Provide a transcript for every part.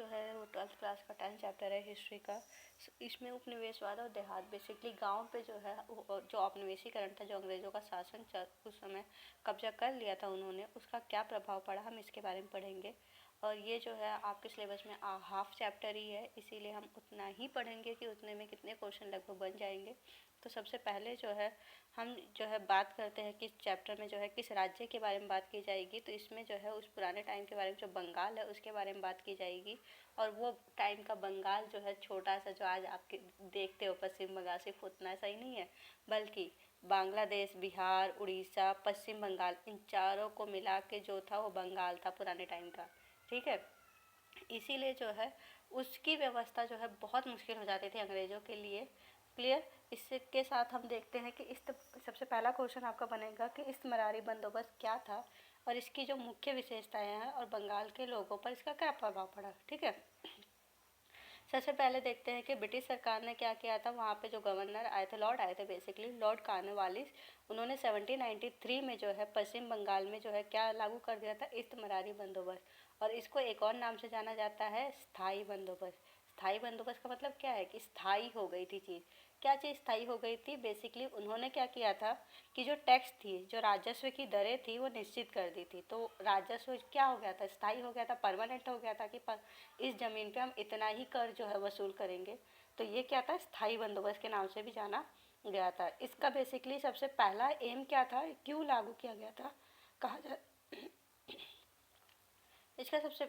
जो है वो 12th क्लास का 10th चैप्टर है हिस्ट्री का। इसमें उपनिवेशवाद और देहात, बेसिकली गांव पे जो है जो औपनिवेशीकरण था, जो अंग्रेज़ों का शासन उस समय कब्जा कर लिया था उन्होंने, उसका क्या प्रभाव पड़ा, हम इसके बारे में पढ़ेंगे। और ये जो है आपके सिलेबस में हाफ चैप्टर ही है, इसीलिए हम उतना ही पढ़ेंगे कि उतने में कितने क्वेश्चन लगभग बन जाएंगे। तो सबसे पहले जो है हम जो है बात करते हैं किस चैप्टर में जो है किस राज्य के बारे में बात की जाएगी। तो इसमें जो है उस पुराने टाइम के बारे में, जो बंगाल है उसके बारे में बात की जाएगी। और वो टाइम का बंगाल जो है छोटा सा, जो आज आपके देखते हो पश्चिम बंगाल, सिर्फ उतना सही नहीं है, बल्कि बांग्लादेश, बिहार, उड़ीसा, पश्चिम बंगाल, इन चारों को मिला के जो था वो बंगाल था पुराने टाइम का। ठीक है, इसीलिए जो है उसकी व्यवस्था जो है बहुत मुश्किल हो जाती थी अंग्रेज़ों के लिए। क्लियर। इसके साथ हम देखते हैं कि सबसे पहला क्वेश्चन आपका बनेगा कि इस्तेमारी बंदोबस्त क्या था और इसकी जो मुख्य विशेषताएं हैं और बंगाल के लोगों पर इसका क्या प्रभाव पड़ा। ठीक है, सबसे पहले देखते हैं कि ब्रिटिश सरकार ने क्या किया था। वहाँ पे जो गवर्नर आए थे, लॉर्ड आए थे, बेसिकली लॉर्ड कॉर्नवालिस, उन्होंने 1793 में जो है पश्चिम बंगाल में जो है क्या लागू कर दिया था, इस्तेमारी बंदोबस्त। और इसको एक और नाम से जाना जाता है, स्थाई बंदोबस्त। स्थाई बंदोबस्त का मतलब क्या है कि स्थाई हो गई थी चीज़। क्या चीज़ स्थाई हो गई थी? बेसिकली उन्होंने क्या किया था कि जो टैक्स थी, जो राजस्व की दरें थी, वो निश्चित कर दी थी। तो राजस्व क्या हो गया था, स्थाई हो गया था, परमानेंट हो गया था कि इस ज़मीन पे हम इतना ही कर जो है वसूल करेंगे। तो ये क्या था, स्थाई बंदोबस्त के नाम से भी जाना गया था। इसका बेसिकली सबसे पहला एम क्या था, क्यों लागू किया गया था, कहा जा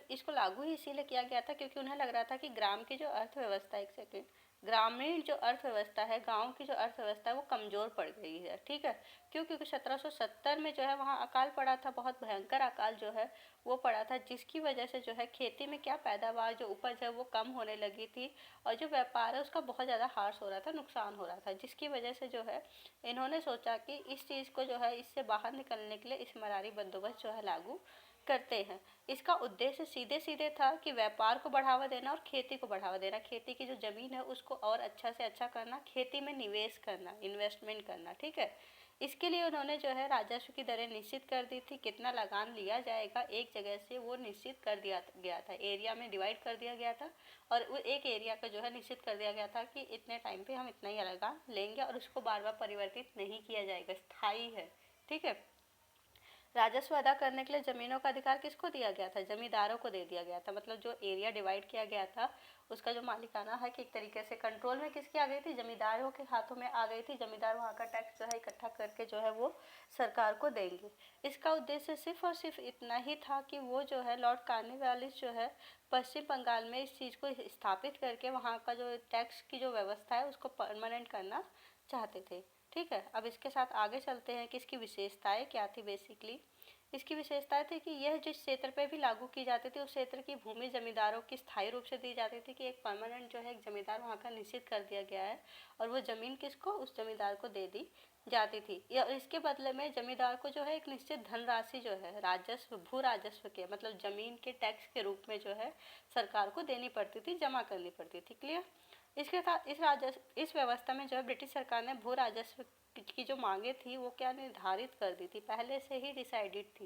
इसको लागू ही इसीलिए किया गया था क्योंकि उन्हें लग रहा था कि ग्राम की जो अर्थव्यवस्था, एक सेकेंड, ग्रामीण जो अर्थव्यवस्था है, गांव की जो अर्थव्यवस्था है, वो कमज़ोर पड़ गई है। ठीक है, क्यों? क्योंकि 1770 में जो है वहाँ अकाल पड़ा था, बहुत भयंकर अकाल जो है वो पड़ा था, जिसकी वजह से जो है खेती में क्या पैदावार, जो उपज है वो कम होने लगी थी और जो व्यापार है उसका बहुत ज़्यादा हार्स हो रहा था, नुकसान हो रहा था, जिसकी वजह से जो है इन्होंने सोचा कि इस चीज़ को जो है इससे बाहर निकलने के लिए इस्तेमारी बंदोबस्त जो है लागू करते हैं। इसका उद्देश्य सीधे सीधे था कि व्यापार को बढ़ावा देना और खेती को बढ़ावा देना, खेती की जो ज़मीन है उसको और अच्छा से अच्छा करना, खेती में निवेश करना, इन्वेस्टमेंट करना। ठीक है, इसके लिए उन्होंने जो है राजस्व की दरें निश्चित कर दी थी, कितना लगान लिया जाएगा एक जगह से वो निश्चित कर दिया गया था, एरिया में डिवाइड कर दिया गया था और वो एक एरिया का जो है निश्चित कर दिया गया था कि इतने टाइम पे हम इतना ही लगान लेंगे और उसको बार बार परिवर्तित नहीं किया जाएगा, स्थायी है। ठीक है, राजस्व अदा करने के लिए जमीनों का अधिकार किसको दिया गया था, जमींदारों को दे दिया गया था। मतलब जो एरिया डिवाइड किया गया था उसका जो मालिकाना है कि एक तरीके से कंट्रोल में किसकी आ गई थी, जमींदारों के हाथों में आ गई थी। जमींदार वहाँ का टैक्स जो है इकट्ठा करके जो है वो सरकार को देंगे। इसका उद्देश्य सिर्फ और सिर्फ इतना ही था कि वो जो है लॉर्ड कॉर्नवालिस जो है पश्चिम बंगाल में इस चीज़ को स्थापित करके वहाँ का जो टैक्स की जो व्यवस्था है उसको परमानेंट करना चाहते थे। ठीक है, अब इसके साथ आगे चलते हैं कि इसकी विशेषताएं क्या थी। बेसिकली इसकी विशेषताएं थी कि यह जिस क्षेत्र पे भी लागू की जाती थी उस क्षेत्र की भूमि जमींदारों की स्थायी रूप से दी जाती थी, कि एक परमानेंट जो है एक जमींदार वहाँ का निश्चित कर दिया गया है और वो ज़मीन किसको, उस जमींदार को दे दी जाती थी। या इसके बदले में जमींदार को जो है एक निश्चित धनराशि जो है राजस्व, भू राजस्व के मतलब ज़मीन के टैक्स के रूप में जो है सरकार को देनी पड़ती थी, जमा करनी पड़ती थी। क्लियर। इसके साथ इस व्यवस्था में जो है ब्रिटिश सरकार ने भू राजस्व की जो मांगे थी वो क्या निर्धारित कर दी थी, पहले से ही डिसाइडेड थी,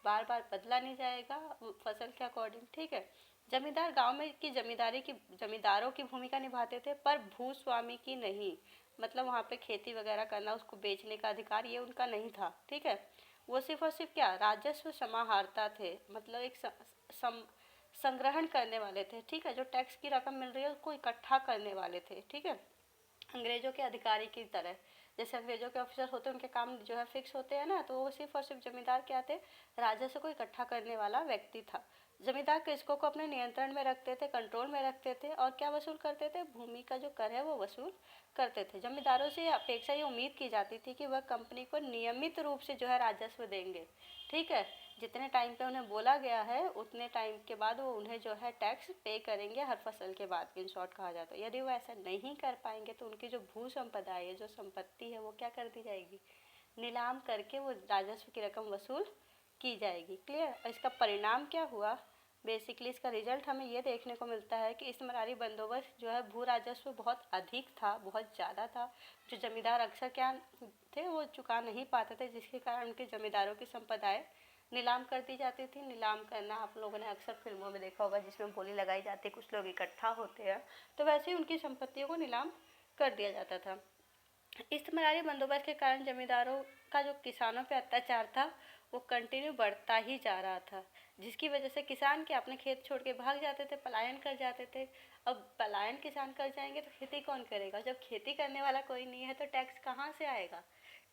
बार बार बदला नहीं जाएगा फसल के अकॉर्डिंग। ठीक है, जमींदार गांव में की जमींदारों की भूमिका निभाते थे पर भूस्वामी की नहीं। मतलब वहाँ पे खेती वगैरह करना, उसको बेचने का अधिकार ये उनका नहीं था। ठीक है, वो सिर्फ और सिर्फ क्या, राजस्व समाहर्ता थे, मतलब एक संग्रहण करने वाले थे। ठीक है, जो टैक्स की रकम मिल रही है उसको इकट्ठा करने वाले थे। ठीक है, अंग्रेजों के अधिकारी की तरह, जैसे अंग्रेजों के ऑफिसर होते हैं उनके काम जो है फिक्स होते हैं ना, तो वो सिर्फ और सिर्फ जमींदार क्या थे, राजस्व को इकट्ठा करने वाला व्यक्ति था। जमींदार कृषकों को अपने नियंत्रण में रखते थे, कंट्रोल में रखते थे और क्या वसूल करते थे, भूमि का जो कर है वो वसूल करते थे। जमींदारों से अपेक्षा ये उम्मीद की जाती थी कि वह कंपनी को नियमित रूप से जो है राजस्व देंगे। ठीक है, जितने टाइम पे उन्हें बोला गया है उतने टाइम के बाद वो उन्हें जो है टैक्स पे करेंगे हर फसल के बाद, इन शॉर्ट कहा जाता है। यदि वो ऐसा नहीं कर पाएंगे तो उनकी जो भू संपदा है, जो संपत्ति है, वो क्या कर दी जाएगी, नीलाम करके वो राजस्व की रकम वसूल की जाएगी। क्लियर। इसका परिणाम क्या हुआ, बेसिकली इसका रिजल्ट हमें ये देखने को मिलता है कि इस्तेमारी बंदोबस्त जो है भू राजस्व बहुत अधिक था, बहुत ज़्यादा था, जो जमींदार अक्सर क्या थे वो चुका नहीं पाते थे, जिसके कारण उनके जमींदारों की संपदाएं नीलाम कर दी जाती थी। नीलाम करना आप लोगों ने अक्सर फिल्मों में देखा होगा, जिसमें बोली लगाई जाती है, कुछ लोग इकट्ठा होते हैं, तो वैसे ही उनकी संपत्तियों को नीलाम कर दिया जाता था। इस्तेमारी बंदोबस्त के कारण जमींदारों का जो किसानों पे अत्याचार था वो कंटिन्यू बढ़ता ही जा रहा था, जिसकी वजह से किसान के अपने खेत छोड़ के भाग जाते थे, पलायन कर जाते थे। अब पलायन किसान कर जाएंगे तो खेती कौन करेगा? जब खेती करने वाला कोई नहीं है तो टैक्स कहाँ से आएगा?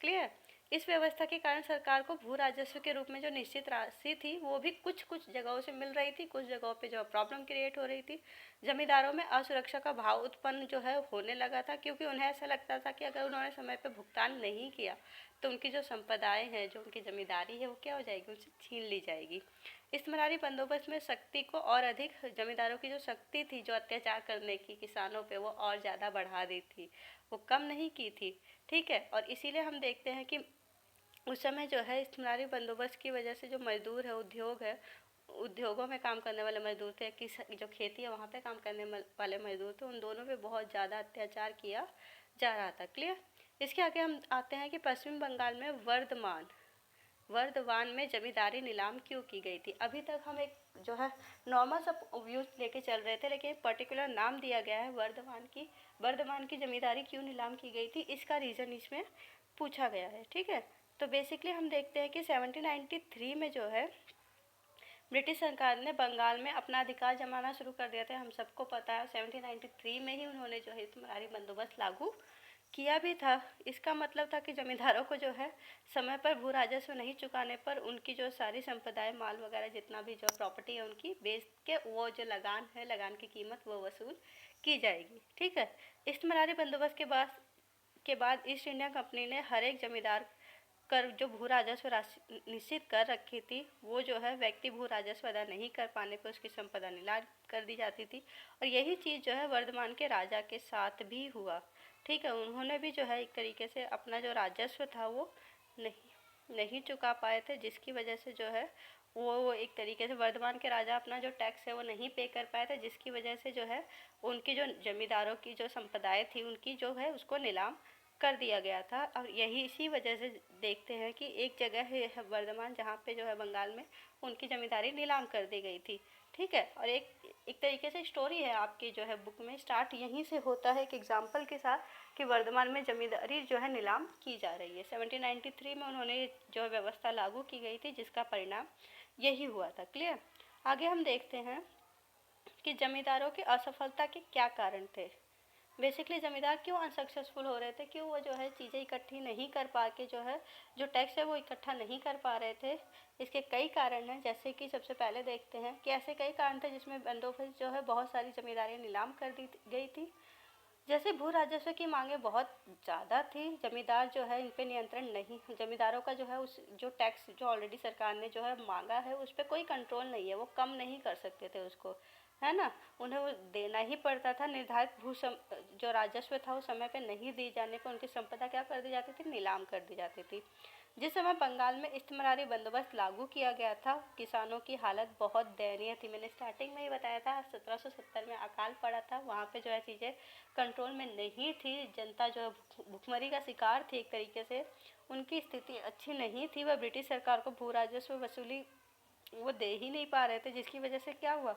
क्लियर? इस व्यवस्था के कारण सरकार को भू राजस्व के रूप में जो निश्चित राशि थी वो भी कुछ कुछ जगहों से मिल रही थी, कुछ जगहों पे जो प्रॉब्लम क्रिएट हो रही थी। जमींदारों में असुरक्षा का भाव उत्पन्न जो है होने लगा था, क्योंकि उन्हें ऐसा लगता था कि अगर उन्होंने समय पर भुगतान नहीं किया तो उनकी जो संपदाएं हैं, जो उनकी जमींदारी है, वो क्या हो जाएगी? उनसे छीन ली जाएगी। इस्तेमारी बंदोबस्त में शक्ति को और अधिक, जमींदारों की जो शक्ति थी जो अत्याचार करने की किसानों पे, वो और ज़्यादा बढ़ा दी थी, वो कम नहीं की थी। ठीक है, और इसीलिए हम देखते हैं कि उस समय जो है इस्तेमारी बंदोबस्त की वजह से जो मजदूर है, उद्योग है, उद्योगों में काम करने वाले मजदूर थे, किस जो खेती है वहाँ पे काम करने वाले मजदूर थे, उन दोनों पे बहुत ज़्यादा अत्याचार किया जा रहा था। क्लियर? इसके आगे हम आते हैं कि पश्चिम बंगाल में वर्धमान में जमींदारी नीलाम क्यों की गई थी। अभी तक हम एक जो है नॉर्मल सब व्यूज लेके चल रहे थे, लेकिन एक पर्टिकुलर नाम दिया गया है वर्धमान की जमींदारी क्यों नीलाम की गई थी, इसका रीज़न इसमें पूछा गया है। ठीक है, तो बेसिकली हम देखते हैं कि 1793 में जो है ब्रिटिश सरकार ने बंगाल में अपना अधिकार जमाना शुरू कर दिया था। हम सबको पता है 1793 में ही उन्होंने जो है इस्तेमारी बंदोबस्त लागू किया भी था। इसका मतलब था कि जमींदारों को जो है समय पर भू राजस्व नहीं चुकाने पर उनकी जो सारी संपदाएं, माल वगैरह जितना भी जो प्रॉपर्टी है उनकी बेच के वो जो लगान है, लगान की कीमत वो वसूल की जाएगी। ठीक है, इस्तेमारी बंदोबस्त के बाद ईस्ट इंडिया कंपनी ने हर एक जमींदार कर जो भू राजस्व राशि निश्चित कर रखी थी, वो जो है व्यक्ति भू राजस्व अदा नहीं कर पाने पर उसकी संपदा नीलाम कर दी जाती थी। और यही चीज़ जो है वर्धमान के राजा के साथ भी हुआ। ठीक है, उन्होंने भी जो है एक तरीके से अपना जो राजस्व था वो नहीं चुका पाए थे, जिसकी वजह से जो है वो एक तरीके से वर्धमान के राजा अपना जो टैक्स है वो नहीं पे कर पाए थे, जिसकी वजह से जो है उनकी जो जमींदारों की जो संपदाएं थी उनकी जो है उसको नीलाम कर दिया गया था। और यही इसी वजह से देखते हैं कि एक जगह है वर्धमान जहाँ पे जो है बंगाल में उनकी जमींदारी नीलाम कर दी गई थी। ठीक है, और एक तरीके से स्टोरी है आपकी जो है बुक में, स्टार्ट यहीं से होता है एक एग्जाम्पल के साथ कि वर्धमान में जमींदारी जो है नीलाम की जा रही है। 1793 में उन्होंने जो है व्यवस्था लागू की गई थी, जिसका परिणाम यही हुआ था। क्लियर? आगे हम देखते हैं कि जमींदारों की असफलता के क्या कारण थे। बेसिकली जमींदार क्यों अनसक्सेसफुल हो रहे थे, क्यों वो जो है चीज़ें इकट्ठी नहीं कर पा के जो है जो टैक्स है वो इकट्ठा नहीं कर पा रहे थे। इसके कई कारण हैं, जैसे कि सबसे पहले देखते हैं कि ऐसे कई कारण थे जिसमें बंदोबस्त जो है बहुत सारी जमींदारियाँ नीलाम कर दी गई थी। जैसे भू राजस्व की मांगे बहुत ज़्यादा थी, जमींदार जो है इन पे नियंत्रण नहीं, जमींदारों का जो है उस जो टैक्स जो ऑलरेडी सरकार ने जो है मांगा है उस पर कोई कंट्रोल नहीं है, वो कम नहीं कर सकते थे उसको, है ना, उन्हें वो देना ही पड़ता था। निर्धारित जो राजस्व था वो समय पे नहीं दी जाने पर उनकी संपदा क्या कर दी जाती थी? नीलाम कर दी जाती थी। जिस समय बंगाल में इस्तेमारी बंदोबस्त लागू किया गया था, किसानों की हालत बहुत दयनीय थी। मैंने स्टार्टिंग में ही बताया था 1770 में अकाल पड़ा था, वहाँ पे जो है चीज़ें कंट्रोल में नहीं थी, जनता जो है भुखमरी का शिकार थी एक तरीके से, उनकी स्थिति अच्छी नहीं थी, वह ब्रिटिश सरकार को भू राजस्व वसूली वो दे ही नहीं पा रहे थे, जिसकी वजह से क्या हुआ?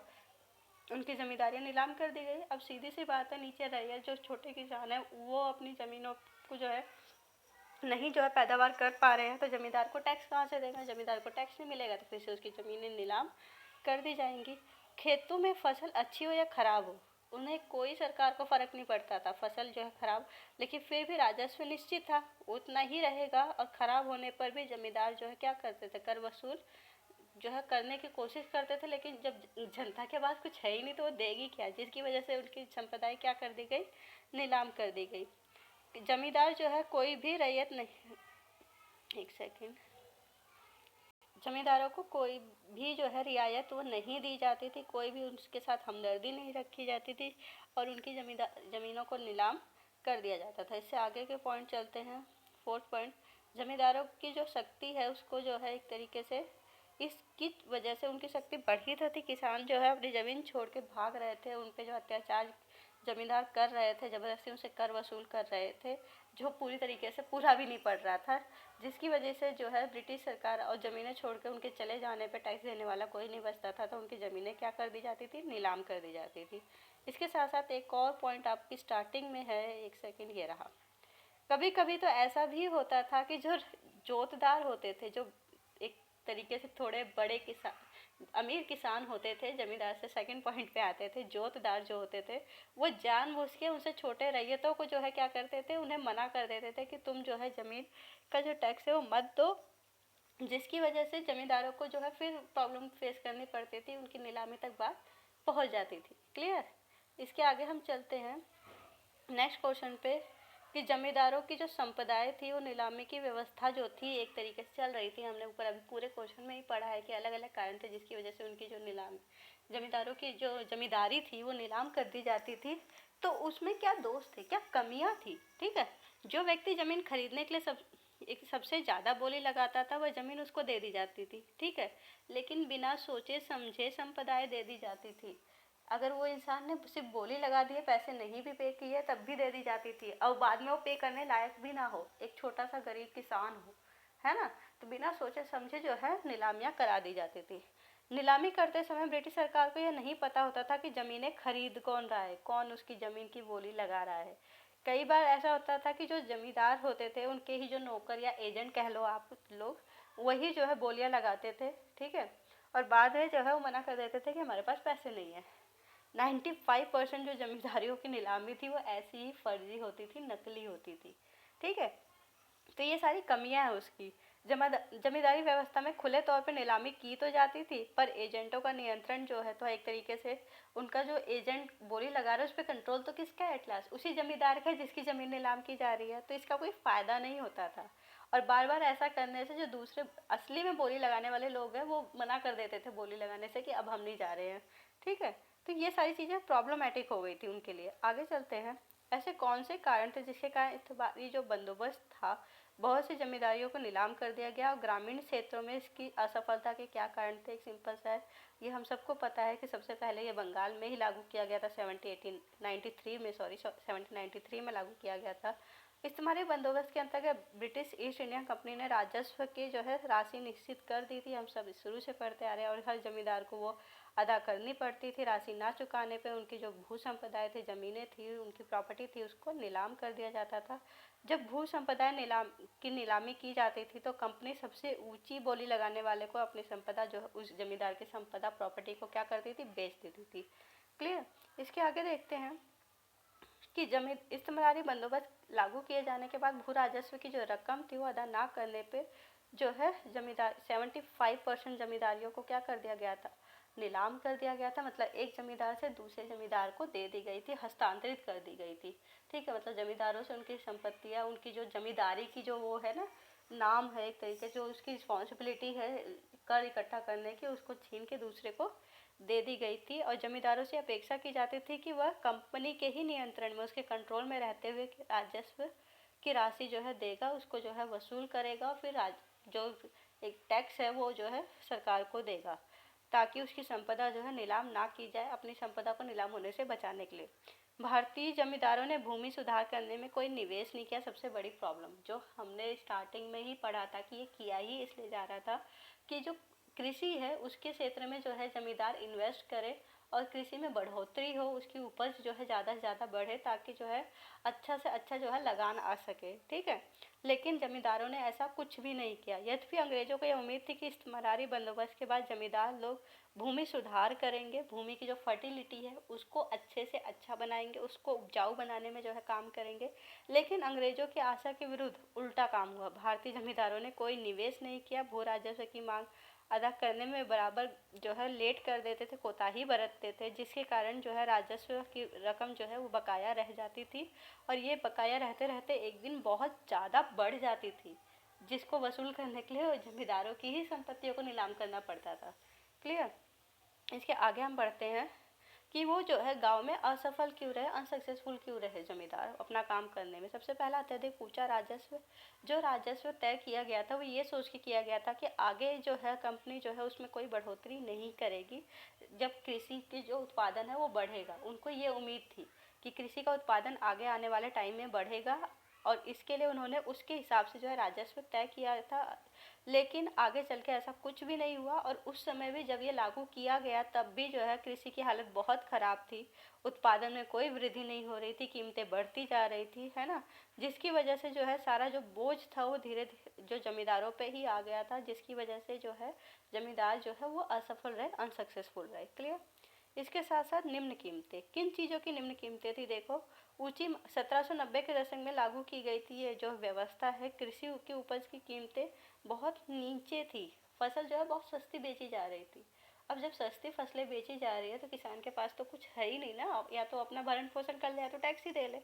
उनकी ज़मींदारियाँ नीलाम कर दी गई। अब सीधी सी बात है, नीचे रैयत जो छोटे किसान हैं वो अपनी ज़मीनों को जो है नहीं जो है पैदावार कर पा रहे हैं, तो ज़मींदार को टैक्स कहाँ से देगा? ज़मींदार को टैक्स नहीं मिलेगा तो फिर से उसकी ज़मीनें नीलाम कर दी जाएंगी। खेतों में फसल अच्छी हो या ख़राब हो, उन्हें कोई सरकार को फ़र्क नहीं पड़ता था, फसल जो है ख़राब, लेकिन फिर भी राजस्व निश्चित था, उतना ही रहेगा। और ख़राब होने पर भी ज़मींदार जो है क्या करते थे? कर वसूल जो है करने की कोशिश करते थे, लेकिन जब जनता के पास कुछ है ही नहीं तो वो देगी क्या, जिसकी वजह से उनकी संपदाएं क्या कर दी गई? नीलाम कर दी गई। जमींदार जो है कोई भी रैयत नहीं, एक सेकेंड, जमींदारों को कोई भी जो है रियायत वो नहीं दी जाती थी, कोई भी उसके साथ हमदर्दी नहीं रखी जाती थी और उनकी ज़मीनों को नीलाम कर दिया जाता था। इससे आगे के पॉइंट चलते हैं। फोर्थ पॉइंट, जमींदारों की जो शक्ति है उसको जो है एक तरीके से इसकी वजह से उनकी शक्ति बढ़ी थी, किसान जो है अपनी ज़मीन छोड़ के भाग रहे थे, उन पे जो अत्याचार जमींदार कर रहे थे, ज़बरदस्ती उनसे कर वसूल कर रहे थे, जो पूरी तरीके से पूरा भी नहीं पड़ रहा था, जिसकी वजह से जो है ब्रिटिश सरकार और ज़मीनें छोड़ के उनके चले जाने पे टैक्स देने वाला कोई नहीं बचता था, तो उनकी ज़मीनें क्या कर दी जाती थी, नीलाम कर दी जाती थी। इसके साथ साथ एक और पॉइंट आपकी स्टार्टिंग में है, एक सेकेंड ये रहा, कभी कभी तो ऐसा भी होता था कि जो जोतदार होते थे, जो एक तरीके से थोड़े बड़े किसान अमीर किसान होते थे, जमींदार से सेकंड पॉइंट पे आते थे, जोतदार जो होते थे वो जानबूझ के उनसे छोटे रैयतों को जो है क्या करते थे, उन्हें मना कर देते थे कि तुम जो है ज़मीन का जो टैक्स है वो मत दो, जिसकी वजह से जमींदारों को जो है फिर प्रॉब्लम फेस करनी पड़ती थी, उनकी नीलामी तक बात पहुंच जाती थी। क्लियर? इसके आगे हम चलते हैं नेक्स्ट क्वेश्चन पे कि जमींदारों की जो संपदाएं थी वो नीलामी की व्यवस्था जो थी एक तरीके से चल रही थी। हमने ऊपर अभी पूरे क्वेश्चन में ही पढ़ा है कि अलग अलग कारण थे जिसकी वजह से उनकी जो नीलाम जमींदारों की जो जमींदारी थी वो नीलाम कर दी जाती थी। तो उसमें क्या दोष थे, क्या कमियां थी? ठीक है, जो व्यक्ति जमीन खरीदने के लिए सबसे ज़्यादा बोली लगाता था वह जमीन उसको दे दी जाती थी। ठीक है, लेकिन बिना सोचे समझे संपदाएं दे दी जाती थी। अगर वो इंसान ने सिर्फ बोली लगा दी है, पैसे नहीं भी पे किए तब भी दे दी जाती थी, और बाद में वो पे करने लायक भी ना हो, एक छोटा सा गरीब किसान हो, है ना, तो बिना सोचे समझे जो है नीलामियाँ करा दी जाती थी। नीलामी करते समय ब्रिटिश सरकार को यह नहीं पता होता था कि ज़मीनें खरीद कौन रहा है, कौन उसकी ज़मीन की बोली लगा रहा है। कई बार ऐसा होता था कि जो जमींदार होते थे उनके ही जो नौकर या एजेंट कह लो आप लोग, वही जो है बोलियां लगाते थे। ठीक है, और बाद में जो है वो मना कर देते थे कि हमारे पास पैसे नहीं है। 95% जो जमींदारियों की नीलामी थी वो ऐसी ही फर्जी होती थी, नकली होती थी। ठीक है, तो ये सारी कमियां हैं उसकी। जमींदारी व्यवस्था में खुले तौर पे नीलामी की तो जाती थी, पर एजेंटों का नियंत्रण जो है तो एक तरीके से उनका जो एजेंट बोली लगा रहा है उस पर कंट्रोल तो किसका है? एट लास्ट उसी जमींदार का जिसकी ज़मीन नीलाम की जा रही है, तो इसका कोई फ़ायदा नहीं होता था। और बार बार ऐसा करने से जो दूसरे असली में बोली लगाने वाले लोग हैं वो मना कर देते थे बोली लगाने से कि अब हम नहीं जा रहे हैं। ठीक है, तो ये सारी चीज़ें प्रॉब्लमेटिक हो गई थी उनके लिए। आगे चलते हैं, ऐसे कौन से कारण थे जिसके कारण इतबारी जो बंदोबस्त था बहुत सी जमींदारियों को नीलाम कर दिया गया, और ग्रामीण क्षेत्रों में इसकी असफलता के क्या कारण थे? एक सिंपल सा है, ये हम सबको पता है कि सबसे पहले ये बंगाल में ही लागू किया गया था 1793 में लागू किया गया था। इस्तेमारी बंदोबस्त के अंतर्गत ब्रिटिश ईस्ट इंडिया कंपनी ने राजस्व की जो है राशि निश्चित कर दी थी, हम सब शुरू से पढ़ते आ रहे हैं, और हर जमींदार को वो अदा करनी पड़ती थी। राशि ना चुकाने पे उनकी जो भू संपदाएं थी, ज़मीनें थी, उनकी प्रॉपर्टी थी, उसको नीलाम कर दिया जाता था। जब भू संपदाएं नीलामी की जाती थी तो कंपनी सबसे ऊंची बोली लगाने वाले को अपनी संपदा जो है उस जमींदार की संपदा प्रॉपर्टी को क्या करती थी? बेच देती थी। क्लियर? इसके आगे देखते हैं कि जमीन इस्तेमारी बंदोबस्त लागू किए जाने के बाद भू राजस्व की जो रकम थी वो अदा ना करने पे जो है जमींदार 75% जमींदारियों को क्या कर दिया गया था? नीलाम कर दिया गया था। मतलब एक जमींदार से दूसरे जमींदार को दे दी गई थी, हस्तांतरित कर दी गई थी। ठीक है, मतलब जमींदारों से उनकी संपत्तियां, उनकी जो जमींदारी की जो वो है ना, नाम है एक तरीके जो उसकी रिस्पॉन्सिबिलिटी है कर इकट्ठा करने की, उसको छीन के दूसरे को दे दी गई थी। और जमींदारों से अपेक्षा की जाती थी कि वह कंपनी के ही नियंत्रण में, उसके कंट्रोल में रहते हुए राजस्व की राशि जो है देगा, उसको जो है वसूल करेगा, और फिर जो एक टैक्स है वो जो है सरकार को देगा, ताकि उसकी संपदा जो है नीलाम ना की जाए, अपनी संपदा को नीलाम होने से बचाने के लिए। भारतीय जमींदारों ने भूमि सुधार करने में कोई निवेश नहीं किया। सबसे बड़ी प्रॉब्लम जो हमने स्टार्टिंग में ही पढ़ा था कि ये किया ही इसलिए जा रहा था कि जो कृषि है उसके क्षेत्र में जो है जमींदार इन्वेस्ट करे और कृषि में बढ़ोतरी हो, उसकी उपज जो है ज़्यादा से ज़्यादा बढ़े, ताकि जो है अच्छा से अच्छा जो है लगान आ सके। ठीक है, लेकिन जमींदारों ने ऐसा कुछ भी नहीं किया। यद्यपि अंग्रेजों को यह उम्मीद थी कि इस्तेमारी बंदोबस्त के बाद जमींदार लोग भूमि सुधार करेंगे, भूमि की जो फर्टिलिटी है उसको अच्छे से अच्छा बनाएंगे, उसको उपजाऊ बनाने में जो है काम करेंगे। लेकिन अंग्रेजों की आशा के विरुद्ध उल्टा काम हुआ। भारतीय जमींदारों ने कोई निवेश नहीं किया, भू राजस्व की मांग अदा करने में बराबर जो है लेट कर देते थे, कोताही बरतते थे, जिसके कारण जो है राजस्व की रकम जो है वो बकाया रह जाती थी, और ये बकाया रहते रहते एक दिन बहुत ज़्यादा बढ़ जाती थी, जिसको वसूल करने के लिए जमींदारों की ही संपत्तियों को नीलाम करना पड़ता था। क्लियर? इसके आगे हम बढ़ते हैं कि वो जो है गांव में असफल क्यों रहे, अनसक्सेसफुल क्यों रहे जमींदार अपना काम करने में। सबसे पहला अत्यधिक ऊंचा राजस्व। जो राजस्व तय किया गया था वो ये सोच के किया गया था कि आगे जो है कंपनी जो है उसमें कोई बढ़ोतरी नहीं करेगी, जब कृषि की जो उत्पादन है वो बढ़ेगा। उनको ये उम्मीद थी कि कृषि का उत्पादन आगे आने वाले टाइम में बढ़ेगा, और इसके लिए उन्होंने उसके हिसाब से जो है राजस्व तय किया था। लेकिन आगे चल के ऐसा कुछ भी नहीं हुआ, और उस समय भी जब ये लागू किया गया तब भी जो है कृषि की हालत बहुत ख़राब थी। उत्पादन में कोई वृद्धि नहीं हो रही थी, कीमतें बढ़ती जा रही थी, है ना, जिसकी वजह से जो है सारा जो बोझ था वो धीरे धीरे जो जमींदारों पे ही आ गया था, जिसकी वजह से जो है जमींदार जो है वो असफल रहे, अनसक्सेसफुल रहे। क्लियर। इसके साथ साथ निम्न कीमतें, किन चीज़ों की निम्न कीमतें थी? देखो, ऊंची 1790 के दशक में लागू की गई थी ये जो व्यवस्था है, कृषि की उपज की कीमतें बहुत नीचे थी, फसल जो है बहुत सस्ती बेची जा रही थी। अब जब सस्ती फसलें बेची जा रही है तो किसान के पास तो कुछ है ही नहीं ना, या तो अपना भरण पोषण कर ले या तो टैक्स ही दे ले।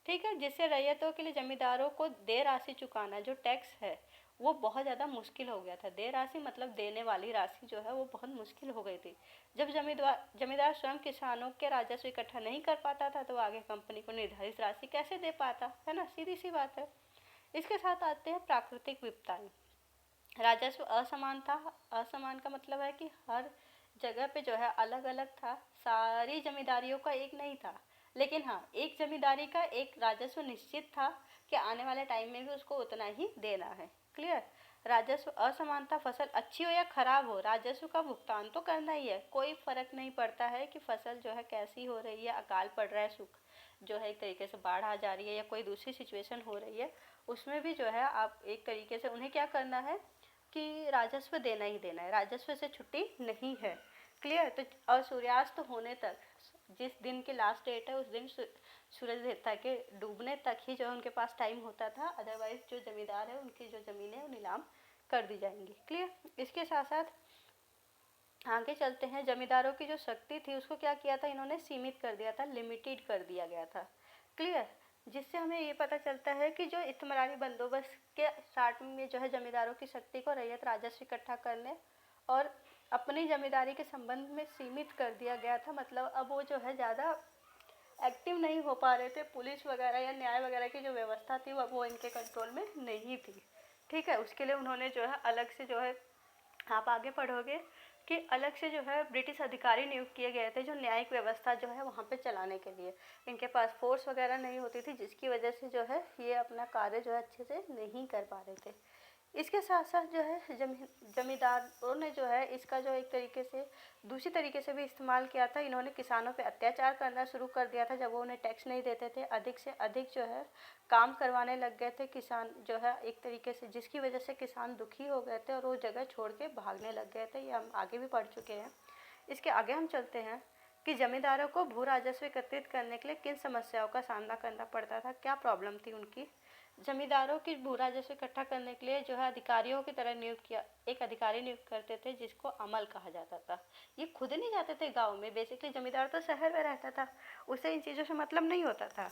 ठीक है, जिससे रैयतों के लिए जमींदारों को देय राशि चुकाना, जो टैक्स है, वो बहुत ज़्यादा मुश्किल हो गया था। देय राशि मतलब देने वाली राशि जो है वो बहुत मुश्किल हो गई थी। जब जमींदार स्वयं किसानों के राजस्व इकट्ठा नहीं कर पाता था तो आगे कंपनी को निर्धारित राशि कैसे दे पाता, है ना, सीधी सी बात है। इसके साथ आते हैं प्राकृतिक विपदाएं। राजस्व असमान था। असमान का मतलब है कि हर जगह पे जो है अलग अलग था, सारी जमींदारियों का एक नहीं था। लेकिन हाँ, एक जमींदारी का एक राजस्व निश्चित था कि आने वाले टाइम में भी उसको उतना ही देना है। क्लियर। राजस्व असमान था। फसल अच्छी हो या खराब हो, राजस्व का भुगतान तो करना ही है। कोई फर्क नहीं पड़ता है कि फसल जो है कैसी हो रही है, अकाल पड़ रहा है, सूख जो है एक तरीके से बाढ़ आ जा रही है, या कोई दूसरी सिचुएशन हो रही है, उसमें भी जो है आप एक तरीके से उन्हें क्या करना है कि राजस्व देना ही देना है, राजस्व से छुट्टी नहीं है। क्लियर। तो और सूर्यास्त होने तक, जिस दिन की लास्ट डेट है उस दिन सूरज देवता के डूबने तक ही जो है उनके पास टाइम होता था, अदरवाइज जो जमींदार है उनकी जो ज़मीनें है वो नीलाम कर दी जाएंगी। क्लियर। इसके साथ साथ आगे चलते हैं। जमींदारों की जो शक्ति थी उसको क्या किया था इन्होंने, सीमित कर दिया था, लिमिटेड कर दिया गया था। क्लियर। जिससे हमें ये पता चलता है कि जो इत्तमरारी बंदोबस्त के स्टार्ट में जो है जमींदारों की शक्ति को रैयत राजस्व इकट्ठा करने और अपनी जमींदारी के संबंध में सीमित कर दिया गया था। मतलब अब वो जो है ज़्यादा एक्टिव नहीं हो पा रहे थे, पुलिस वगैरह या न्याय वगैरह की जो व्यवस्था थी वो इनके कंट्रोल में नहीं थी। ठीक है। उसके लिए उन्होंने जो है अलग से जो है, आप आगे पढ़ोगे कि अलग से जो है ब्रिटिश अधिकारी नियुक्त किए गए थे जो न्यायिक व्यवस्था जो है वहाँ पे चलाने के लिए। इनके पास फोर्स वगैरह नहीं होती थी, जिसकी वजह से जो है ये अपना कार्य जो है अच्छे से नहीं कर पा रहे थे। इसके साथ साथ जो है जमींदारों ने जो है इसका जो एक तरीके से दूसरी तरीके से भी इस्तेमाल किया था। इन्होंने किसानों पे अत्याचार करना शुरू कर दिया था जब वो उन्हें टैक्स नहीं देते थे। अधिक से अधिक जो है काम करवाने लग गए थे किसान जो है एक तरीके से, जिसकी वजह से किसान दुखी हो गए थे और वो जगह छोड़ के भागने लग गए थे। ये हम आगे भी पढ़ चुके हैं। इसके आगे हम चलते हैं कि जमींदारों को भू राजस्व एकत्रित करने के लिए किन समस्याओं का सामना करना पड़ता था, क्या प्रॉब्लम थी उनकी। जमींदारों की भू राजस्व इकट्ठा करने के लिए जो है अधिकारियों की तरह नियुक्त किया, एक अधिकारी नियुक्त करते थे जिसको अमल कहा जाता था। ये खुद नहीं जाते थे गांव में, बेसिकली जमींदार तो शहर में रहता था, उसे इन चीज़ों से मतलब नहीं होता था।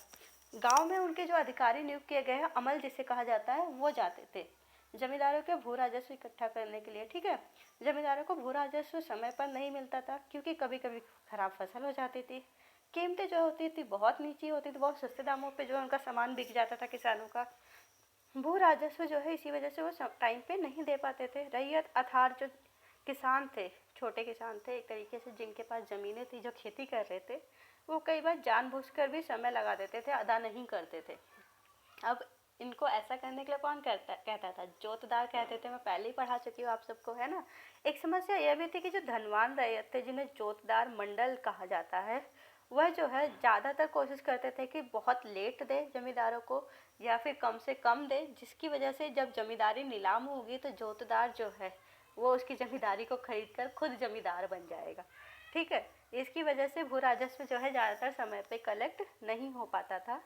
गांव में उनके जो अधिकारी नियुक्त किए गए हैं, अमल जिसे कहा जाता है, वो जाते थे जमींदारों के भू राजस्व इकट्ठा करने के लिए। ठीक है। जमींदारों को भू राजस्व समय पर नहीं मिलता था क्योंकि कभी कभी खराब फसल हो जाती थी, कीमतें जो होती थी बहुत नीची होती थी, बहुत सस्ते दामों पे जो है उनका सामान बिक जाता था किसानों का। भू राजस्व जो है इसी वजह से वो टाइम पे नहीं दे पाते थे। रैयत अर्थात जो किसान थे, छोटे किसान थे एक तरीके से, जिनके पास ज़मीनें थी, जो खेती कर रहे थे, वो कई बार जानबूझकर भी समय लगा देते थे, अदा नहीं करते थे। अब इनको ऐसा करने के लिए कौन कहता था? जोतदार कहते थे। मैं पहले ही पढ़ा चुकी हूँ आप सबको, है ना। एक समस्या यह भी थी कि जो धनवान रैयत थे, जिन्हें जोतदार मंडल कहा जाता है, वह जो है ज़्यादातर कोशिश करते थे कि बहुत लेट दे जमींदारों को या फिर कम से कम दे, जिसकी वजह से जब जमींदारी नीलाम होगी तो जोतदार जो है वो उसकी जमींदारी को खरीद कर खुद जमींदार बन जाएगा। ठीक है। इसकी वजह से भू राजस्व जो है ज़्यादातर समय पे कलेक्ट नहीं हो पाता था।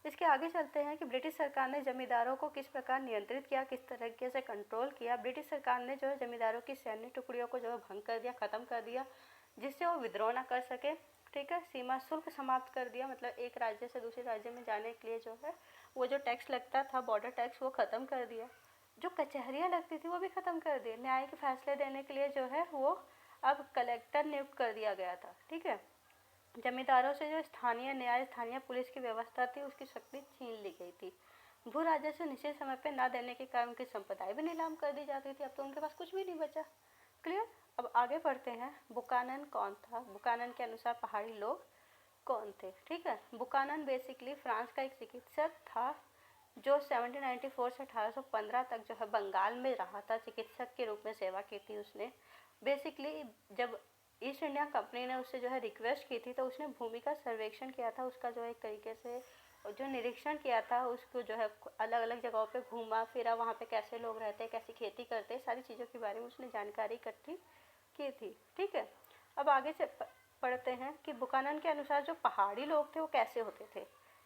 इसके आगे चलते हैं कि ब्रिटिश सरकार ने जमींदारों को किस प्रकार नियंत्रित किया, किस तरीके से कंट्रोल किया। ब्रिटिश सरकार ने जो है जमींदारों की सैन्य टुकड़ियों को जो है भंग कर दिया, ख़त्म कर दिया, जिससे वो विद्रोह ना कर सके। ठीक है। सीमा शुल्क समाप्त कर दिया, मतलब एक राज्य से दूसरे राज्य में जाने के लिए जो है वो जो टैक्स लगता था, बॉर्डर टैक्स, वो ख़त्म कर दिया। जो कचहरियाँ लगती थी वो भी ख़त्म कर दी। न्याय के फैसले देने के लिए जो है वो अब कलेक्टर नियुक्त कर दिया गया था। ठीक है। जमींदारों से जो स्थानीय न्याय, स्थानीय पुलिस की व्यवस्था थी, उसकी शक्ति छीन ली गई थी। भू राजस्व निश्चित समय पर न देने के कारण उनकी संपदाएं भी नीलाम कर दी जाती थी। अब तो उनके पास कुछ भी नहीं बचा। क्लियर। अब आगे बढ़ते हैं। बुकानन कौन था? बुकानन के अनुसार पहाड़ी लोग कौन थे, ठीक है। बुकानन बेसिकली फ्रांस का एक चिकित्सक था जो 1794 से 1815 तक जो है बंगाल में रहा था, चिकित्सक के रूप में सेवा की थी उसने। बेसिकली जब ईस्ट इंडिया कंपनी ने उससे जो है रिक्वेस्ट की थी तो उसने भूमि का सर्वेक्षण किया था, उसका जो है एक तरीके से जो निरीक्षण किया था, उसको जो है अलग अलग जगहों पे घूमा फिरा, वहाँ पे कैसे लोग रहते हैं, कैसी खेती करते हैं, सारी चीज़ों के बारे में उसने जानकारी इकट्ठी की थी, ठीक है। अब आगे से पढ़ते हैं कि बुकानन के अनुसार जो पहाड़ी लोग थे वो कैसे होते थे,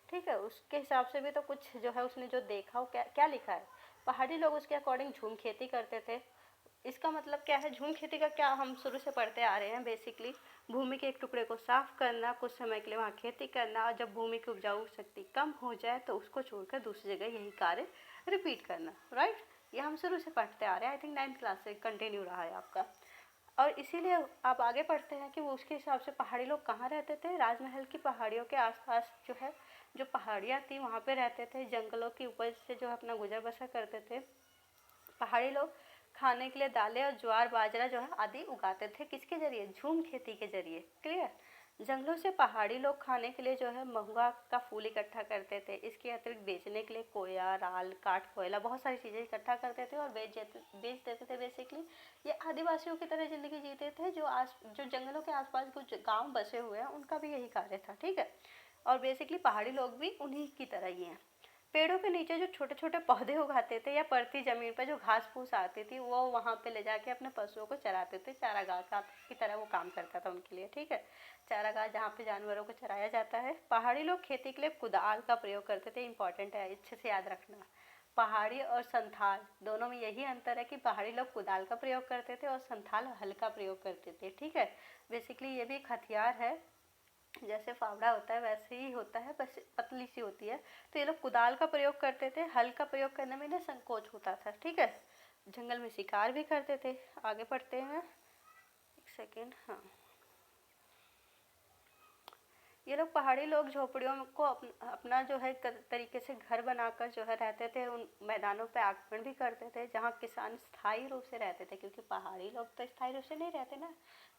ठीक है। उसके हिसाब से भी तो कुछ जो है उसने जो देखा वो क्या क्या लिखा है। पहाड़ी लोग उसके अकॉर्डिंग झूम खेती करते थे। इसका मतलब क्या है, झूम खेती का क्या हम शुरू से पढ़ते आ रहे हैं, बेसिकली भूमि के एक टुकड़े को साफ करना, कुछ समय के लिए वहाँ खेती करना, और जब भूमि की उपजाऊ शक्ति कम हो जाए तो उसको छोड़कर दूसरी जगह यही कार्य रिपीट करना, राइट। ये हम शुरू से पढ़ते आ रहे हैं, आई थिंक 9th क्लास से कंटिन्यू रहा है आपका। और इसीलिए आप आगे पढ़ते हैं कि वो उसके हिसाब से पहाड़ी लोग कहाँ रहते थे, राजमहल की पहाड़ियों के आसपास जो है जो पहाड़ियाँ थी वहाँ पे रहते थे, जंगलों की उपज से जो है अपना गुजर बसर करते थे। पहाड़ी लोग खाने के लिए दालें और ज्वार बाजरा जो है आदि उगाते थे, किसके जरिए, झूम खेती के जरिए, क्लियर। जंगलों से पहाड़ी लोग खाने के लिए जो है महुआ का फूल इकट्ठा करते थे, इसके अतिरिक्त बेचने के लिए कोया, राल, काठ, कोयला, बहुत सारी चीज़ें इकट्ठा करते थे और बेच देते थे। बेसिकली ये आदिवासियों की तरह ज़िंदगी जीते थे, जो जंगलों के आसपास कुछ गांव बसे हुए हैं उनका भी यही कार्य था, ठीक है। और बेसिकली पहाड़ी लोग भी उन्हीं की तरह ही हैं। पेड़ों के नीचे जो छोटे छोटे पौधे उगाते थे या पड़ती जमीन पर जो घास फूस आती थी वो वहाँ पे ले जाके अपने पशुओं को चराते थे, चारागाह का की तरह वो काम करता था उनके लिए, ठीक है। चारागाह जहाँ पे जानवरों को चराया जाता है। पहाड़ी लोग खेती के लिए कुदाल का प्रयोग करते थे, इंपॉर्टेंट है, अच्छे से याद रखना। पहाड़ी और संथाल दोनों में यही अंतर है कि पहाड़ी लोग कुदाल का प्रयोग करते थे और संथाल हल का प्रयोग करते थे, ठीक है। बेसिकली ये भी एक हथियार है, जैसे फावड़ा होता है वैसे ही होता है, बस पतली सी होती है। तो ये लोग कुदाल का प्रयोग करते थे, हल का प्रयोग करने में इन्हें संकोच होता था, ठीक है। जंगल में शिकार भी करते थे। आगे पढ़ते हैं, एक सेकेंड, हाँ। ये लोग पहाड़ी लोग झोपड़ियों को अपना जो है तरीके से घर बनाकर जो है रहते थे, उन मैदानों पे आक्रमण भी करते थे जहाँ किसान स्थायी रूप से रहते थे, क्योंकि पहाड़ी लोग तो स्थायी रूप से नहीं रहते ना।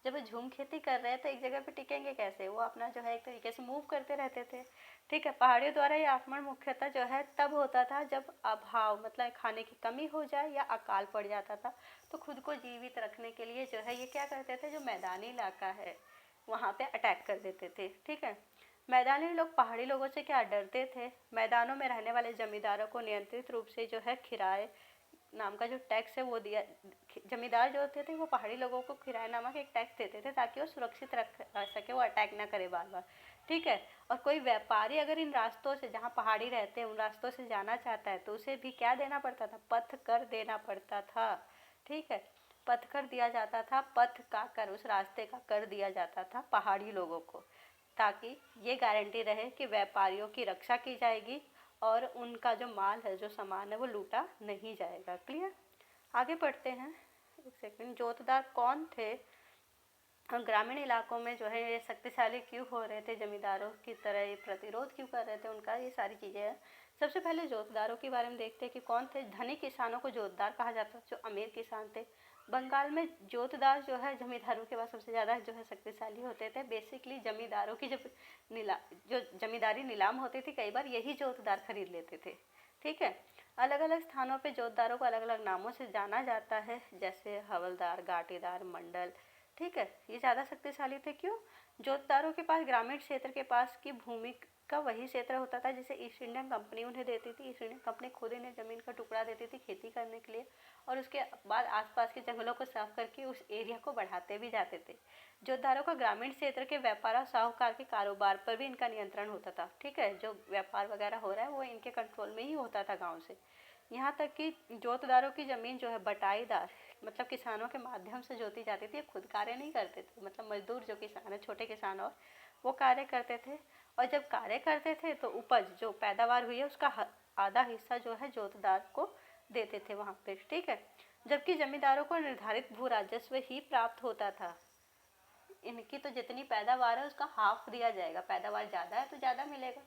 जब वो झूम खेती कर रहे हैं तो एक जगह पे टिकेंगे कैसे, वो अपना जो है एक तरीके से मूव करते रहते थे, ठीक है। पहाड़ियों द्वारा ये आक्रमण मुख्यतः जो है तब होता था जब अभाव मतलब खाने की कमी हो जाए या अकाल पड़ जाता था, तो खुद को जीवित रखने के लिए जो है ये क्या करते थे, जो मैदानी इलाका है वहाँ पे अटैक कर देते थे, ठीक है। मैदानी लोग पहाड़ी लोगों से क्या डरते थे, मैदानों में रहने वाले जमींदारों को नियंत्रित रूप से जो है किराए नाम का जो टैक्स है वो दिया। जमींदार जो होते थे वो पहाड़ी लोगों को किराए नामक एक टैक्स देते थे ताकि वो सुरक्षित रख सके, वो अटैक ना करे बार बार, ठीक है। और कोई व्यापारी अगर इन रास्तों से जहाँ पहाड़ी रहते हैं उन रास्तों से जाना चाहता है तो उसे भी क्या देना पड़ता था, पथ कर देना पड़ता था, ठीक है। पथ कर दिया जाता था, पथ का कर, उस रास्ते का कर दिया जाता था पहाड़ी लोगों को, ताकि ये गारंटी रहे कि व्यापारियों की रक्षा की जाएगी और उनका जो माल है, जो सामान है वो लूटा नहीं जाएगा, क्लियर। आगे पढ़ते हैं, एक सेकंड। जोतदार कौन थे और ग्रामीण इलाकों में जो है ये शक्तिशाली क्यों हो रहे थे, जमींदारों की तरह ये प्रतिरोध क्यों कर रहे थे उनका, ये सारी चीज़ें हैं। सबसे पहले जोतदारों के बारे में देखते हैं कि कौन थे। धनी किसानों को जोतदार कहा जाता, जो अमीर किसान थे। बंगाल में जोतदार जो है जमींदारों के पास सबसे ज़्यादा जो है शक्तिशाली होते थे। बेसिकली जमींदारों की जब जो जमींदारी नीलाम होती थी कई बार यही जोतदार खरीद लेते थे, ठीक है। अलग अलग स्थानों पे जोतदारों को अलग अलग नामों से जाना जाता है, जैसे हवलदार, गाटीदार, मंडल, ठीक है। ये ज़्यादा शक्तिशाली थे, क्यों, जोतदारों के पास ग्रामीण क्षेत्र के पास की भूमि का वही क्षेत्र होता था जिसे ईस्ट इंडिया कंपनी उन्हें देती थी। ईस्ट इंडिया कंपनी खुद इन्हें ज़मीन का टुकड़ा देती थी खेती करने के लिए, और उसके बाद आसपास के जंगलों को साफ करके उस एरिया को बढ़ाते भी जाते थे। जोतदारों का ग्रामीण क्षेत्र के व्यापार और साहूकार के कारोबार पर भी इनका नियंत्रण होता था, ठीक है। जो व्यापार वगैरह हो रहा है वो इनके कंट्रोल में ही होता था गाँव से। यहाँ तक कि जोतदारों की ज़मीन जो है बटाईदार मतलब किसानों के माध्यम से जोती जाती थी, खुद कार्य नहीं करते थे, मतलब मजदूर जो किसान है, छोटे किसान और वो कार्य करते थे। और जब कार्य करते थे तो उपज जो पैदावार हुई है उसका आधा हिस्सा जो है जोतदार को देते थे वहाँ पे, ठीक है। जबकि जमींदारों को निर्धारित भू राजस्व ही प्राप्त होता था। इनकी तो जितनी पैदावार है उसका हाफ दिया जाएगा, पैदावार ज़्यादा है तो ज़्यादा मिलेगा,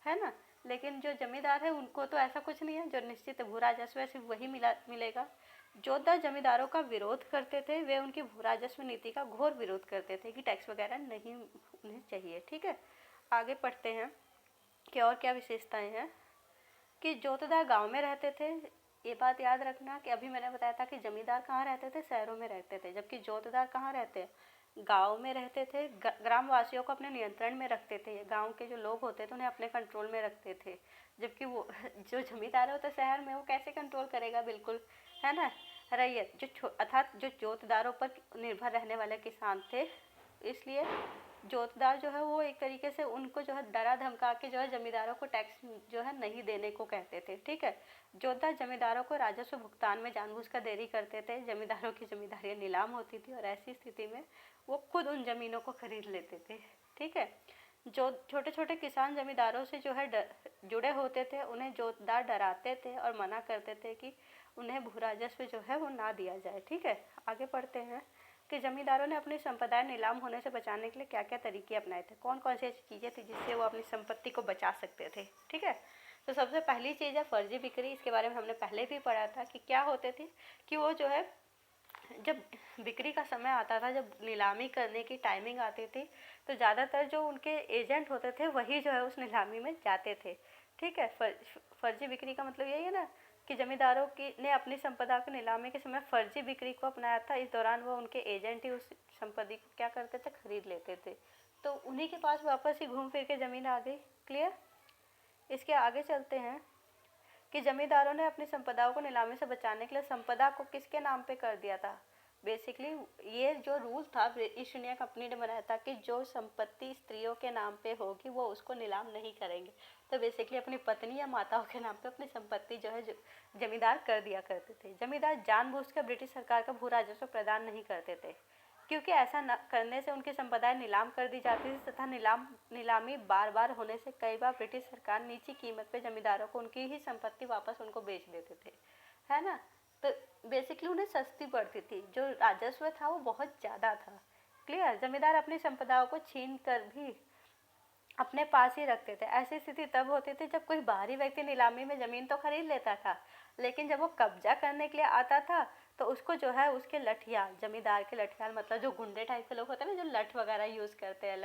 है ना। लेकिन जो जमींदार है उनको तो ऐसा कुछ नहीं है, जो निश्चित भू राजस्व है सिर्फ वही मिलेगा। जोतदार जमींदारों का विरोध करते थे, वे उनकी भू राजस्व नीति का घोर विरोध करते थे कि टैक्स वगैरह नहीं उन्हें चाहिए, ठीक है। आगे पढ़ते हैं कि और क्या विशेषताएं हैं। कि जोतदार गांव में रहते थे। ये बात याद रखना कि अभी मैंने बताया था कि जमींदार कहाँ रहते थे, शहरों में रहते थे, जबकि जोतदार कहाँ रहते हैं, गांव में रहते थे। ग्रामवासियों को अपने नियंत्रण में रखते थे, गांव के जो लोग होते थे उन्हें अपने कंट्रोल में रखते थे। जबकि वो जो जमींदार होता है शहर में, वो कैसे कंट्रोल करेगा, बिल्कुल, है ना। रैयत अर्थात जो जोतदारों पर निर्भर रहने वाले किसान थे, इसलिए जोतदार जो है वो एक तरीके से उनको जो है डरा धमका के जो है जमींदारों को टैक्स जो है नहीं देने को कहते थे, ठीक है। जोतदार जमींदारों को राजस्व भुगतान में जानबूझकर देरी करते थे। जमींदारों की जमींदारियां नीलाम होती थी और ऐसी स्थिति में वो खुद उन जमीनों को खरीद लेते थे, ठीक है। जो छोटे छोटे किसान जमींदारों से जो है जुड़े होते थे, उन्हें जोतदार डराते थे और मना करते थे कि उन्हें भू राजस्व जो है वो ना दिया जाए, ठीक है। आगे पढ़ते हैं कि जमींदारों ने अपनी संपदा नीलाम होने से बचाने के लिए क्या क्या तरीके अपनाए थे, कौन कौन सी ऐसी चीज़ें थी जिससे वो अपनी संपत्ति को बचा सकते थे, ठीक है। तो सबसे पहली चीज़ है फर्जी बिक्री। इसके बारे में हमने पहले भी पढ़ा था कि क्या होते थे कि वो जो है जब बिक्री का समय आता था, जब नीलामी करने की टाइमिंग आती थी, तो ज़्यादातर जो उनके एजेंट होते थे वही जो है उस नीलामी में जाते थे, ठीक है। फर्जी बिक्री का मतलब यही है ना कि जमींदारों की ने अपनी संपदा की नीलामी के समय फर्जी बिक्री को अपनाया था। इस दौरान वो उनके एजेंट ही उस संपत्ति को क्या करते थे, खरीद लेते थे। तो उन्हीं के पास वापस ही घूम फिर के ज़मीन आ गई। क्लियर। इसके आगे चलते हैं कि जमींदारों ने अपनी संपदाओं को नीलामी से बचाने के लिए संपदा को किसके नाम पे कर दिया था। बेसिकली ये जो रूल था ईस्ट इंडिया कंपनी ने बनाया था कि जो संपत्ति स्त्रियों के नाम पे होगी वो उसको नीलाम नहीं करेंगे। तो बेसिकली अपनी पत्नी या माताओं के नाम पे अपनी संपत्ति जो है जमींदार कर दिया करते थे। जमींदार जानबूझकर ब्रिटिश सरकार का भू राजस्व प्रदान नहीं करते थे, क्योंकि ऐसा न करने से उनकी संपदाएं नीलाम कर दी जाती थी तथा नीलामी बार बार होने से कई बार ब्रिटिश सरकार नीची कीमत पे जमींदारों को उनकी ही संपत्ति वापस उनको बेच देते थे, है ना। तो बेसिकली उन्हें सस्ती पड़ती थी, जो राजस्व था वो बहुत ज़्यादा था। क्लियर। जमींदार अपनी संपदाओं को छीन कर भी अपने पास ही रखते थे। ऐसी स्थिति तब होती थी जब कोई बाहरी व्यक्ति नीलामी में ज़मीन तो खरीद लेता था, लेकिन जब वो कब्जा करने के लिए आता था तो उसको जो है उसके लठियाल, जमींदार के लठियाल मतलब जो गुंडे टाइप के लोग होते हैं ना, जो लठ वगैरह यूज़ करते हैं,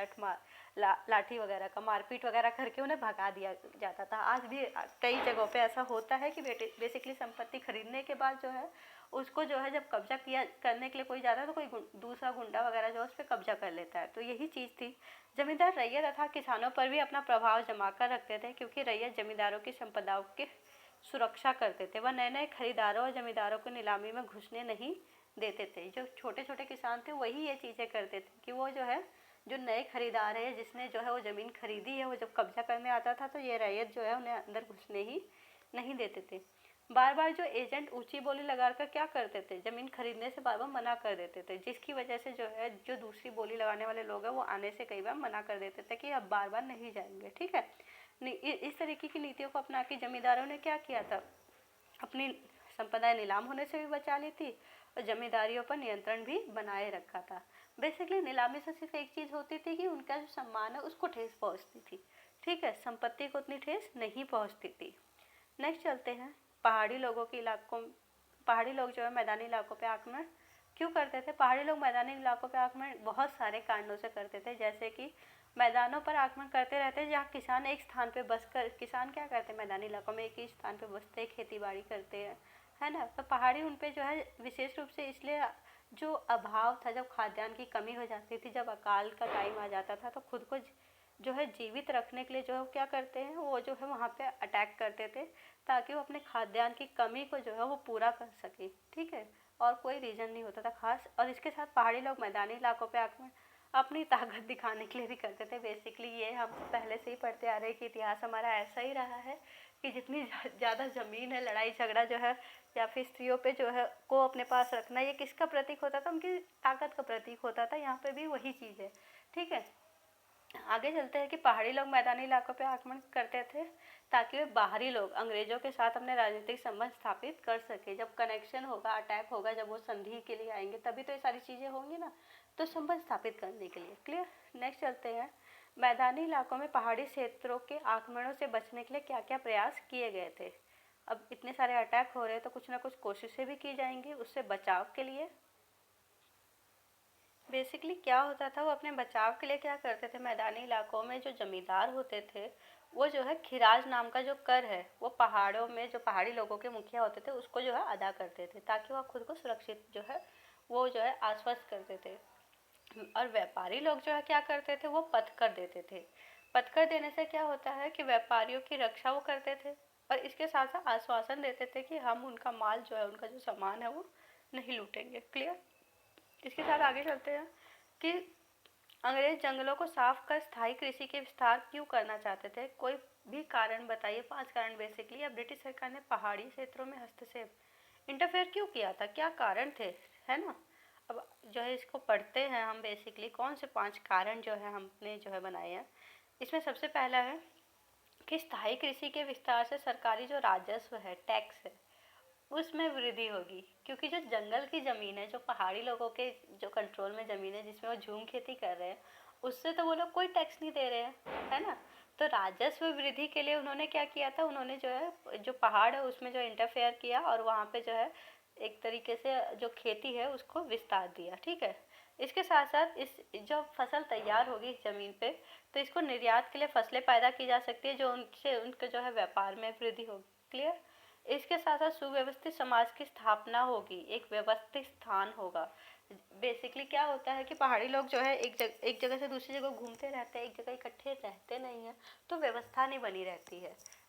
लाठी वगैरह का मारपीट वगैरह करके उन्हें भगा दिया जाता था। आज भी कई जगहों पे ऐसा होता है कि बेसिकली संपत्ति खरीदने के बाद जो है उसको जो है जब कब्जा किया करने के लिए कोई जाता है तो कोई दूसरा गुंडा वगैरह जो उस पर कब्जा कर लेता है। तो यही चीज़ थी। जमींदार रैयत तथा किसानों पर भी अपना प्रभाव जमा कर रखते थे, क्योंकि रैयत जमींदारों की संपदाओं की सुरक्षा करते थे। वह नए नए खरीदारों और जमींदारों को नीलामी में घुसने नहीं देते थे। जो छोटे छोटे किसान थे वही ये चीज़ें करते थे कि वो जो है जो नए खरीदार है, जिसने जो है वो ज़मीन खरीदी है, वो जब कब्जा करने आता था तो ये रैयत जो है उन्हें अंदर घुसने ही नहीं देते थे। बार बार जो एजेंट ऊंची बोली लगाकर क्या करते थे, ज़मीन खरीदने से बार बार मना कर देते थे, जिसकी वजह से जो है जो दूसरी बोली लगाने वाले लोग हैं वो आने से कई बार मना कर देते थे कि अब बार बार नहीं जाएंगे, ठीक है। इस तरीके की नीतियों को अपना के जमींदारों ने क्या किया था, अपनी संपदाएं नीलाम होने से भी बचा ली थी और जमींदारियों पर नियंत्रण भी बनाए रखा था। बेसिकली नीलामी से सिर्फ एक चीज़ होती थी कि उनका जो सम्मान है उसको ठेस पहुंचती थी, ठीक है, संपत्ति को उतनी ठेस नहीं पहुंचती थी। नेक्स्ट चलते हैं। पहाड़ी लोग जो है मैदानी इलाकों पे आक्रमण क्यों करते थे। पहाड़ी लोग मैदानी इलाकों पे आक्रमण बहुत सारे कारणों से करते थे, जैसे कि मैदानों पर आक्रमण करते रहते हैं जहाँ किसान एक स्थान पे बसकर, किसान क्या करते हैं मैदानी इलाकों में एक ही स्थान पे बसते हैं, खेती बाड़ी करते हैं, है ना। तो पहाड़ी उन पे जो है विशेष रूप से इसलिए जो अभाव था, जब खाद्यान्न की कमी हो जाती थी, जब अकाल का टाइम आ जाता था, तो खुद को जो है जीवित रखने के लिए जो है क्या करते हैं, वो जो है वहाँ पे अटैक करते थे ताकि वो अपने खाद्यान्न की कमी को जो है वो पूरा कर सके, ठीक है। और कोई रीज़न नहीं होता था खास। और इसके साथ पहाड़ी लोग मैदानी इलाकों पे आक्रमण अपनी ताकत दिखाने के लिए भी करते थे। बेसिकली ये हम पहले से ही पढ़ते आ रहे हैं कि इतिहास हमारा ऐसा ही रहा है कि जितनी ज़्यादा ज़मीन है, लड़ाई झगड़ा जो है या फिर स्त्रियों पे जो है को अपने पास रखना, ये किसका प्रतीक होता था, उनकी ताकत का प्रतीक होता था। यहाँ पे भी वही चीज़ है, ठीक है। आगे चलते हैं कि पहाड़ी लोग मैदानी इलाकों पे आक्रमण करते थे ताकि वे बाहरी लोग अंग्रेजों के साथ अपने राजनीतिक संबंध स्थापित कर सके। जब कनेक्शन होगा, अटैक होगा, जब वो संधि के लिए आएंगे तभी तो ये सारी चीज़ें होंगी ना, तो संबंध स्थापित करने के लिए। क्लियर। नेक्स्ट चलते हैं। मैदानी इलाकों में पहाड़ी क्षेत्रों के आक्रमणों से बचने के लिए क्या क्या प्रयास किए गए थे। अब इतने सारे अटैक हो रहे हैं तो कुछ ना कुछ कोशिशें भी की जाएंगी उससे बचाव के लिए। बेसिकली क्या होता था, वो अपने बचाव के लिए क्या करते थे, मैदानी इलाकों में जो जमींदार होते थे वो जो है खिराज नाम का जो कर है वो पहाड़ों में जो पहाड़ी लोगों के मुखिया होते थे उसको जो है अदा करते थे, ताकि वह खुद को सुरक्षित जो है वो जो है आश्वस्त करते थे। और व्यापारी लोग जो है क्या करते थे, वो पथकर देते थे। पथकर देने से क्या होता है कि व्यापारियों की रक्षा वो करते थे, और इसके साथ साथ आश्वासन देते थे कि हम उनका माल जो है, उनका जो सामान है वो नहीं लूटेंगे। क्लियर। इसके साथ आगे चलते हैं कि अंग्रेज जंगलों को साफ कर स्थायी कृषि के विस्तार क्यों करना चाहते थे, कोई भी कारण बताइए। 5 कारण बेसिकली। अब ब्रिटिश सरकार ने पहाड़ी क्षेत्रों में हस्तक्षेप इंटरफेयर क्यों किया था, क्या कारण थे, है ना। अब जो है इसको पढ़ते हैं हम, बेसिकली कौन से 5 कारण जो है हमने जो है बनाए हैं। इसमें सबसे पहला है कि स्थायी कृषि के विस्तार से सरकारी जो राजस्व है, टैक्स है, उसमें वृद्धि होगी, क्योंकि जो जंगल की ज़मीन है, जो पहाड़ी लोगों के जो कंट्रोल में ज़मीन है जिसमें वो झूम खेती कर रहे हैं, उससे तो वो लोग कोई टैक्स नहीं दे रहे हैं, है ना। तो राजस्व वृद्धि के लिए उन्होंने क्या किया था, उन्होंने जो है जो पहाड़ है उसमें जो इंटरफेयर किया और वहाँ पे जो है एक तरीके से जो खेती है उसको विस्तार दिया। ठीक है। इसके साथ साथ इस जो फसल तैयार होगी इस ज़मीन पे, तो इसको निर्यात के लिए फसलें पैदा की जा सकती है, जो उनसे उनके जो है व्यापार में वृद्धि होगी। क्लियर। इसके साथ साथ सुव्यवस्थित समाज की स्थापना होगी, एक व्यवस्थित स्थान होगा। बेसिकली क्या होता है कि पहाड़ी लोग जो है एक जगह से दूसरी जगह घूमते रहते हैं, एक जगह इकट्ठे रहते नहीं हैं, तो व्यवस्था नहीं बनी रहती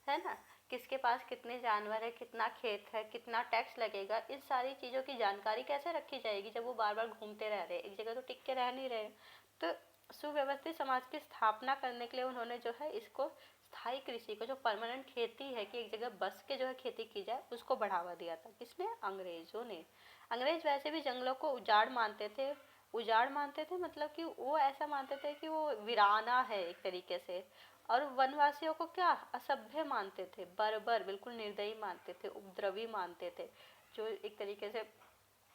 है ना। किसके पास कितने जानवर है, कितना खेत है, कितना टैक्स लगेगा, इन सारी चीज़ों की जानकारी कैसे रखी जाएगी जब वो बार बार घूमते रह रहे हैं, एक जगह तो टिक के रह नहीं रहे। तो सुव्यवस्थित समाज की स्थापना करने के लिए उन्होंने जो है इसको स्थायी कृषि को, जो परमानेंट खेती है कि एक जगह बस के जो है खेती की जाए, उसको बढ़ावा दिया था। किसने? अंग्रेजों ने। अंग्रेज वैसे भी जंगलों को उजाड़ मानते थे। उजाड़ मानते थे मतलब कि वो ऐसा मानते थे कि वो वीराना है एक तरीके से, और वनवासियों को क्या, असभ्य मानते थे, बर्बर, बिल्कुल निर्दयी मानते थे, उपद्रवी मानते थे, जो एक तरीके से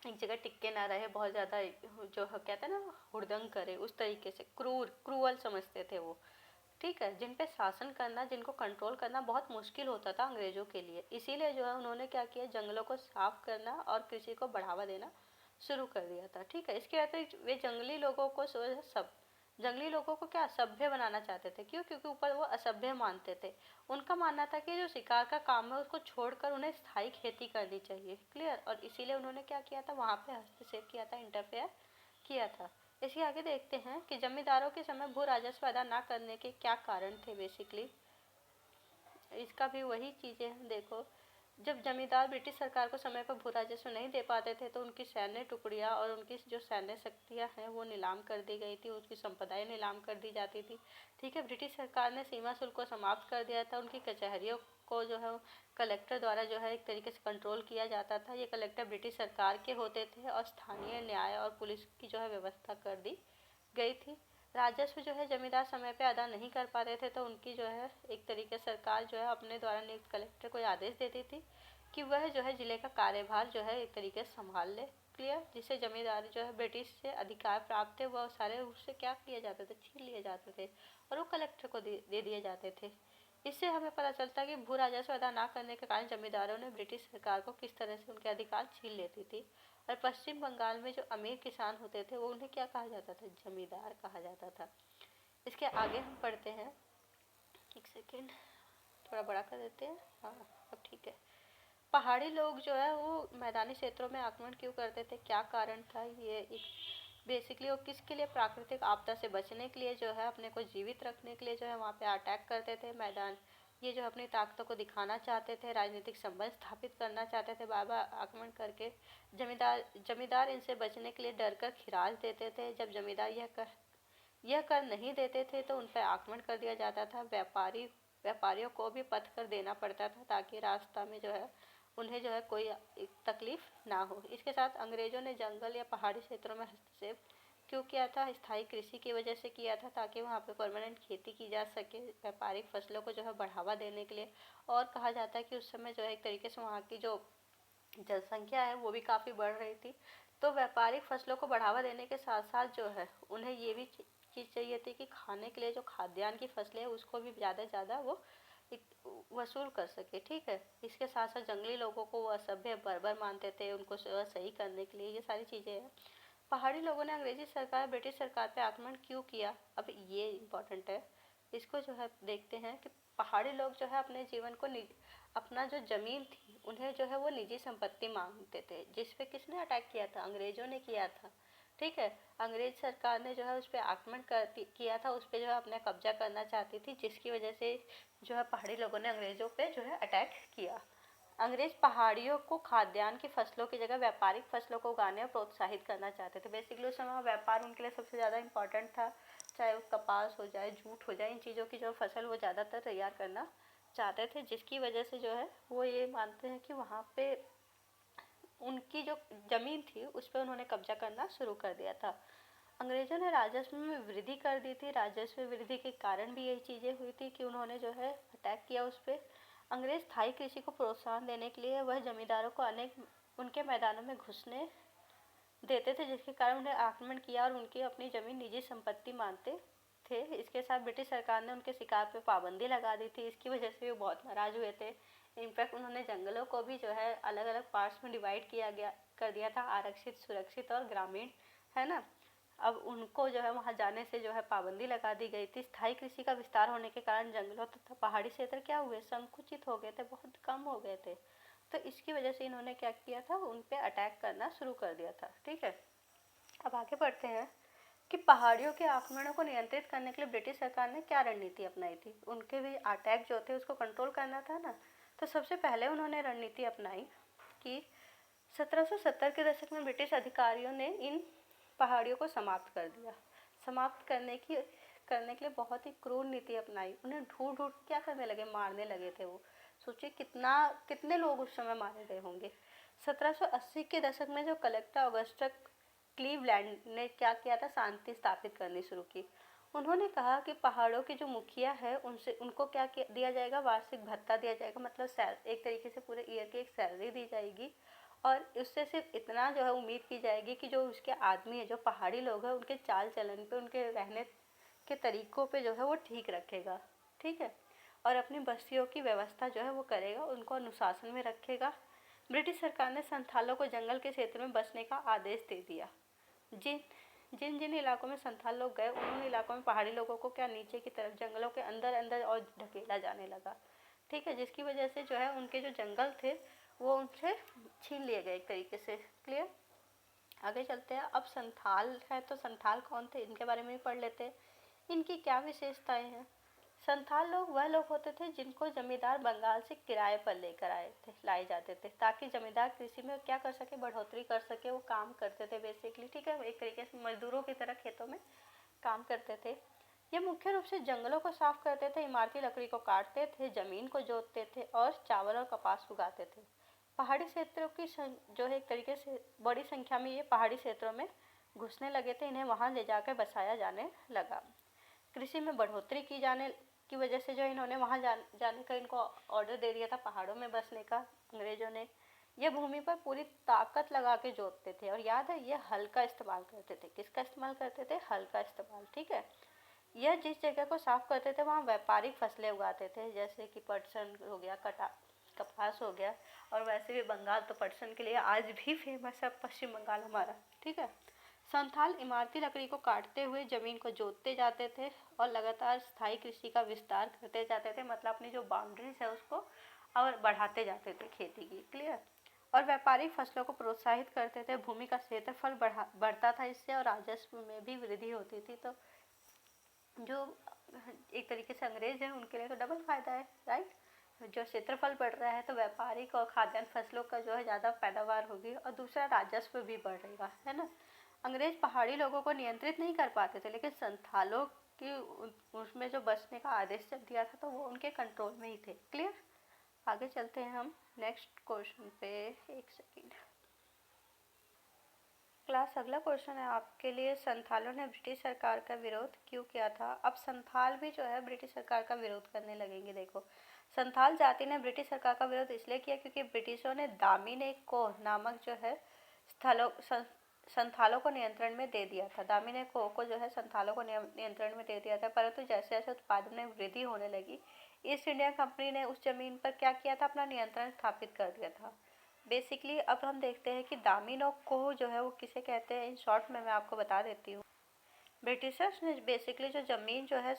एक जगह टिक ना रहे, बहुत ज़्यादा जो कहते हैं ना हुड़दंग करे, उस तरीके से क्रूअल समझते थे वो। ठीक है। जिन पे शासन करना, जिनको कंट्रोल करना बहुत मुश्किल होता था अंग्रेजों के लिए, इसीलिए जो है उन्होंने क्या किया, जंगलों को साफ करना और कृषि को बढ़ावा देना शुरू कर दिया था। ठीक है। इसके अतिरिक्त वे जंगली लोगों को जंगली लोगों को क्या, सभ्य बनाना चाहते थे। क्यों? क्योंकि ऊपर वो असभ्य मानते थे। उनका मानना था कि जो शिकार का काम है उसको छोड़कर उन्हें स्थायी खेती करनी चाहिए। क्लियर। और इसीलिए उन्होंने क्या किया था, वहाँ पे हस्तक्षेप किया था, इंटरफेयर किया था। इसके आगे देखते हैं कि जमींदारों के समय भू राजस्व अदा न करने के क्या कारण थे। बेसिकली इसका भी वही चीज़ें हैं। देखो, जब जमींदार ब्रिटिश सरकार को समय पर भू राजस्व नहीं दे पाते थे तो उनकी सैन्य टुकड़ियाँ और उनकी जो सैन्य शक्तियाँ हैं वो नीलाम कर दी गई थी, उनकी संपदाएं नीलाम कर दी जाती थी। ठीक है। ब्रिटिश सरकार ने सीमा शुल्क को समाप्त कर दिया था। उनकी कचहरियों को जो है कलेक्टर द्वारा जो है एक तरीके से कंट्रोल किया जाता था। ये कलेक्टर ब्रिटिश सरकार के होते थे और स्थानीय न्याय और पुलिस की जो है व्यवस्था कर दी गई थी। राजस्व जो है जमींदार समय पे अदा नहीं कर पाते थे तो उनकी जो है एक तरीके सरकार जो है अपने द्वारा नियुक्त कलेक्टर को आदेश देती थी कि वह जो है जिले का कार्यभार जो है एक तरीके से संभाल ले। क्लियर। जिसे जमींदार जो है ब्रिटिश से अधिकार प्राप्त थे वह सारे उससे क्या किए जाते थे, छीन लिए जाते थे और वो कलेक्टर को दे दिए जाते थे। इससे हमें पता चलता है कि भू राजस्व अदा न करने के कारण जमींदारों ने ब्रिटिश सरकार को किस तरह से उनके अधिकार छीन लेती थी। और पश्चिम बंगाल में जो अमीर किसान होते थे वो उन्हें क्या कहा जाता था, जमींदार कहा जाता था। इसके आगे हम पढ़ते हैं। एक सेकेंड, थोड़ा बड़ा कर देते हैं। हाँ, अब ठीक है। पहाड़ी लोग जो है वो मैदानी क्षेत्रों में आक्रमण क्यों करते थे, क्या कारण था, ये एक बेसिकली वो किसके लिए, प्राकृतिक आपदा से बचने के लिए जो है, अपने को जीवित रखने के लिए जो है वहाँ पे अटैक करते थे मैदान। ये जो अपनी ताकतों को दिखाना चाहते थे, राजनीतिक संबंध स्थापित करना चाहते थे बार बार आक्रमण करके। जमींदार इनसे बचने के लिए डर कर खिराज देते थे। जब जमींदार यह कर नहीं देते थे तो उन पर आक्रमण कर दिया जाता था। व्यापारियों को भी पथ कर देना पड़ता था ताकि रास्ता में जो है उन्हें जो है कोई तकलीफ ना हो। इसके साथ अंग्रेजों ने जंगल या पहाड़ी क्षेत्रों में हस्तक्षेप क्यों किया था, स्थायी कृषि की वजह से किया था ताकि वहाँ पे परमानेंट खेती की जा सके, व्यापारिक फसलों को जो है बढ़ावा देने के लिए। और कहा जाता है कि उस समय जो है एक तरीके से वहाँ की जो जनसंख्या है वो भी काफ़ी बढ़ रही थी। तो व्यापारिक फसलों को बढ़ावा देने के साथ साथ जो है उन्हें ये भी चीज़ चाहिए थी कि खाने के लिए जो खाद्यान्न की फसलें हैं उसको भी ज़्यादा से ज़्यादा वो वसूल कर सके। ठीक है। इसके साथ साथ जंगली लोगों को वो असभ्य बर्बर मानते थे, उनको सही करने के लिए ये सारी चीज़ें हैं। पहाड़ी लोगों ने अंग्रेजी सरकार ब्रिटिश सरकार पे आक्रमण क्यों किया? अब ये इम्पोर्टेंट है, इसको जो है देखते हैं कि पहाड़ी लोग जो है अपने जीवन को अपना जो जमीन थी उन्हें जो है वो निजी संपत्ति मानते थे, जिस पे किसने अटैक किया था? अंग्रेजों ने किया था। ठीक है, अंग्रेज सरकार ने जो है उस पर आक्रमण किया था, उस पर जो है अपना कब्जा करना चाहती थी, जिसकी वजह से जो है पहाड़ी लोगों ने अंग्रेजों पे जो है अटैक किया। अंग्रेज पहाड़ियों को खाद्यान्न की फसलों की जगह व्यापारिक फसलों को उगाने और प्रोत्साहित करना चाहते थे। बेसिकली उस समय व्यापार उनके लिए सबसे ज़्यादा इम्पोर्टेंट था, चाहे वो कपास हो जाए, जूट हो जाए, इन चीज़ों की जो फसल वो ज़्यादातर तैयार करना चाहते थे, जिसकी वजह से जो है वो ये मानते हैं कि वहाँ पे उनकी जो ज़मीन थी उस पर उन्होंने कब्जा करना शुरू कर दिया था। अंग्रेज़ों ने राजस्व में वृद्धि कर दी थी। राजस्व वृद्धि के कारण भी यही चीज़ें हुई थी कि उन्होंने जो है अटैक किया उस पर। अंग्रेज स्थायी कृषि को प्रोत्साहन देने के लिए वह जमींदारों को अनेक उनके मैदानों में घुसने देते थे, जिसके कारण उन्हें आक्रमण किया और उनकी अपनी ज़मीन निजी संपत्ति मानते थे। इसके साथ ब्रिटिश सरकार ने उनके शिकार पर पाबंदी लगा दी थी। इसकी वजह से वो बहुत नाराज़ हुए थे। इनफैक्ट उन्होंने जंगलों को भी जो है अलग अलग पार्ट्स में डिवाइड कर दिया था, आरक्षित, सुरक्षित और ग्रामीण, है ना। अब उनको जो है वहाँ जाने से जो है पाबंदी लगा दी गई थी। स्थायी कृषि का विस्तार होने के कारण जंगलों तथा पहाड़ी क्षेत्र क्या हुए? संकुचित हो गए थे, बहुत कम हो गए थे। तो इसकी वजह से इन्होंने क्या किया था? उन पे अटैक करना शुरू कर दिया था। ठीक है, अब आगे बढ़ते हैं कि पहाड़ियों के आक्रमणों को नियंत्रित करने के लिए ब्रिटिश सरकार ने क्या रणनीति अपनाई थी? उनके भी अटैक जो थे उसको कंट्रोल करना था ना। तो सबसे पहले उन्होंने रणनीति अपनाई कि 1770 के दशक में ब्रिटिश अधिकारियों ने इन पहाड़ियों को समाप्त कर दिया। समाप्त करने के लिए बहुत ही क्रूर नीति अपनाई। उन्हें ढूंढ ढूंढ क्या करने लगे? मारने लगे थे वो। सोचिए कितने लोग उस समय मारे गए होंगे। 1780 के दशक में जो कलेक्टर ऑगस्टस क्लीवलैंड ने क्या किया था? शांति स्थापित करनी शुरू की। उन्होंने कहा कि पहाड़ों के जो मुखिया है उनको क्या दिया जाएगा? वार्षिक भत्ता दिया जाएगा, मतलब एक तरीके से पूरे ईयर की एक सैलरी दी जाएगी। और उससे सिर्फ इतना जो है उम्मीद की जाएगी कि जो उसके आदमी है, जो पहाड़ी लोग हैं, उनके चाल चलन पे, उनके रहने के तरीक़ों पे जो है वो ठीक रखेगा। ठीक है, और अपनी बस्तियों की व्यवस्था जो है वो करेगा, उनको अनुशासन में रखेगा। ब्रिटिश सरकार ने संथालों को जंगल के क्षेत्र में बसने का आदेश दे दिया। जिन जिन जिन इलाकों में संथाल लोग गए उन इलाकों में पहाड़ी लोगों को क्या नीचे की तरफ जंगलों के अंदर अंदर और ढकेला जाने लगा। ठीक है, जिसकी वजह से जो है उनके जो जंगल थे वो उनसे छीन लिए गए एक तरीके से। क्लियर? आगे चलते हैं। अब संथाल है तो संथाल कौन थे, इनके बारे में भी पढ़ लेते हैं। इनकी क्या विशेषताएं हैं? संथाल लोग वह लोग होते थे जिनको जमींदार बंगाल से किराए पर लेकर लाए जाते थे, ताकि जमींदार कृषि में क्या कर सके? बढ़ोतरी कर सके। वो काम करते थे बेसिकली। ठीक है, एक तरीके से मजदूरों की तरह खेतों में काम करते थे। ये मुख्य रूप से जंगलों को साफ करते थे, इमारती लकड़ी को काटते थे, जमीन को जोतते थे और चावल और कपास उगाते थे। पहाड़ी क्षेत्रों की जो है एक तरीके से बड़ी संख्या में ये पहाड़ी क्षेत्रों में घुसने लगे थे, इन्हें वहाँ ले जाकर बसाया जाने लगा। कृषि में बढ़ोतरी की जाने की वजह से जो इन्होंने वहाँ जाने का इनको ऑर्डर दे दिया था, पहाड़ों में बसने का, अंग्रेजों ने। ये भूमि पर पूरी ताकत लगा के जोतते थे, और याद है ये हल का इस्तेमाल करते थे। किसका इस्तेमाल करते थे? हल का इस्तेमाल। ठीक है, यह जिस जगह को साफ करते थे वहाँ व्यापारिक फसलें उगाते थे, जैसे कि पटसन हो गया, कपास हो गया। और वैसे भी बंगाल तो पटसन के लिए आज भी फेमस है, पश्चिम बंगाल हमारा। ठीक है, संथाल इमारती लकड़ी को काटते हुए जमीन को जोतते जाते थे और लगातार स्थायी कृषि का विस्तार करते जाते थे, मतलब अपनी जो बाउंड्रीज है उसको और बढ़ाते जाते थे खेती की। क्लियर? और व्यापारिक फसलों को प्रोत्साहित करते थे। भूमि का क्षेत्रफल बढ़ता था इससे, और राजस्व में भी वृद्धि होती थी। तो जो एक तरीके से अंग्रेज हैं उनके लिए तो डबल फायदा है, राइट। जो क्षेत्रफल बढ़ रहा है तो व्यापारिक और खाद्यान्न फसलों का जो है ज़्यादा पैदावार होगी, और दूसरा राजस्व भी बढ़ेगा, है ना। अंग्रेज पहाड़ी लोगों को नियंत्रित नहीं कर पाते थे, लेकिन संथालों की उसमें जो बसने का आदेश जब दिया था तो वो उनके कंट्रोल में ही थे। क्लियर? आगे चलते हैं हम नेक्स्ट क्वेश्चन पे। एक सेकेंड क्लास, अगला क्वेश्चन है आपके लिए, संथालों ने ब्रिटिश सरकार का विरोध क्यों किया था? अब संथाल भी जो है ब्रिटिश सरकार का विरोध करने लगेंगे। देखो, संथाल जाति ने ब्रिटिश सरकार का विरोध इसलिए किया क्योंकि ब्रिटिशों ने दामिने को नामक जो है संथालों को नियंत्रण में दे दिया था। दामिने को जो है संथालों को नियंत्रण में दे दिया था, परंतु जैसे जैसे उत्पादन में वृद्धि होने लगी, ईस्ट इंडिया कंपनी ने उस जमीन पर क्या किया था? अपना नियंत्रण स्थापित कर दिया था। बेसिकली अब हम देखते हैं कि दामिनो को जो है वो किसे कहते हैं। इन शॉर्ट में मैं आपको बता देती हूँ। ब्रिटिशर्स ने बेसिकली जो ज़मीन जो है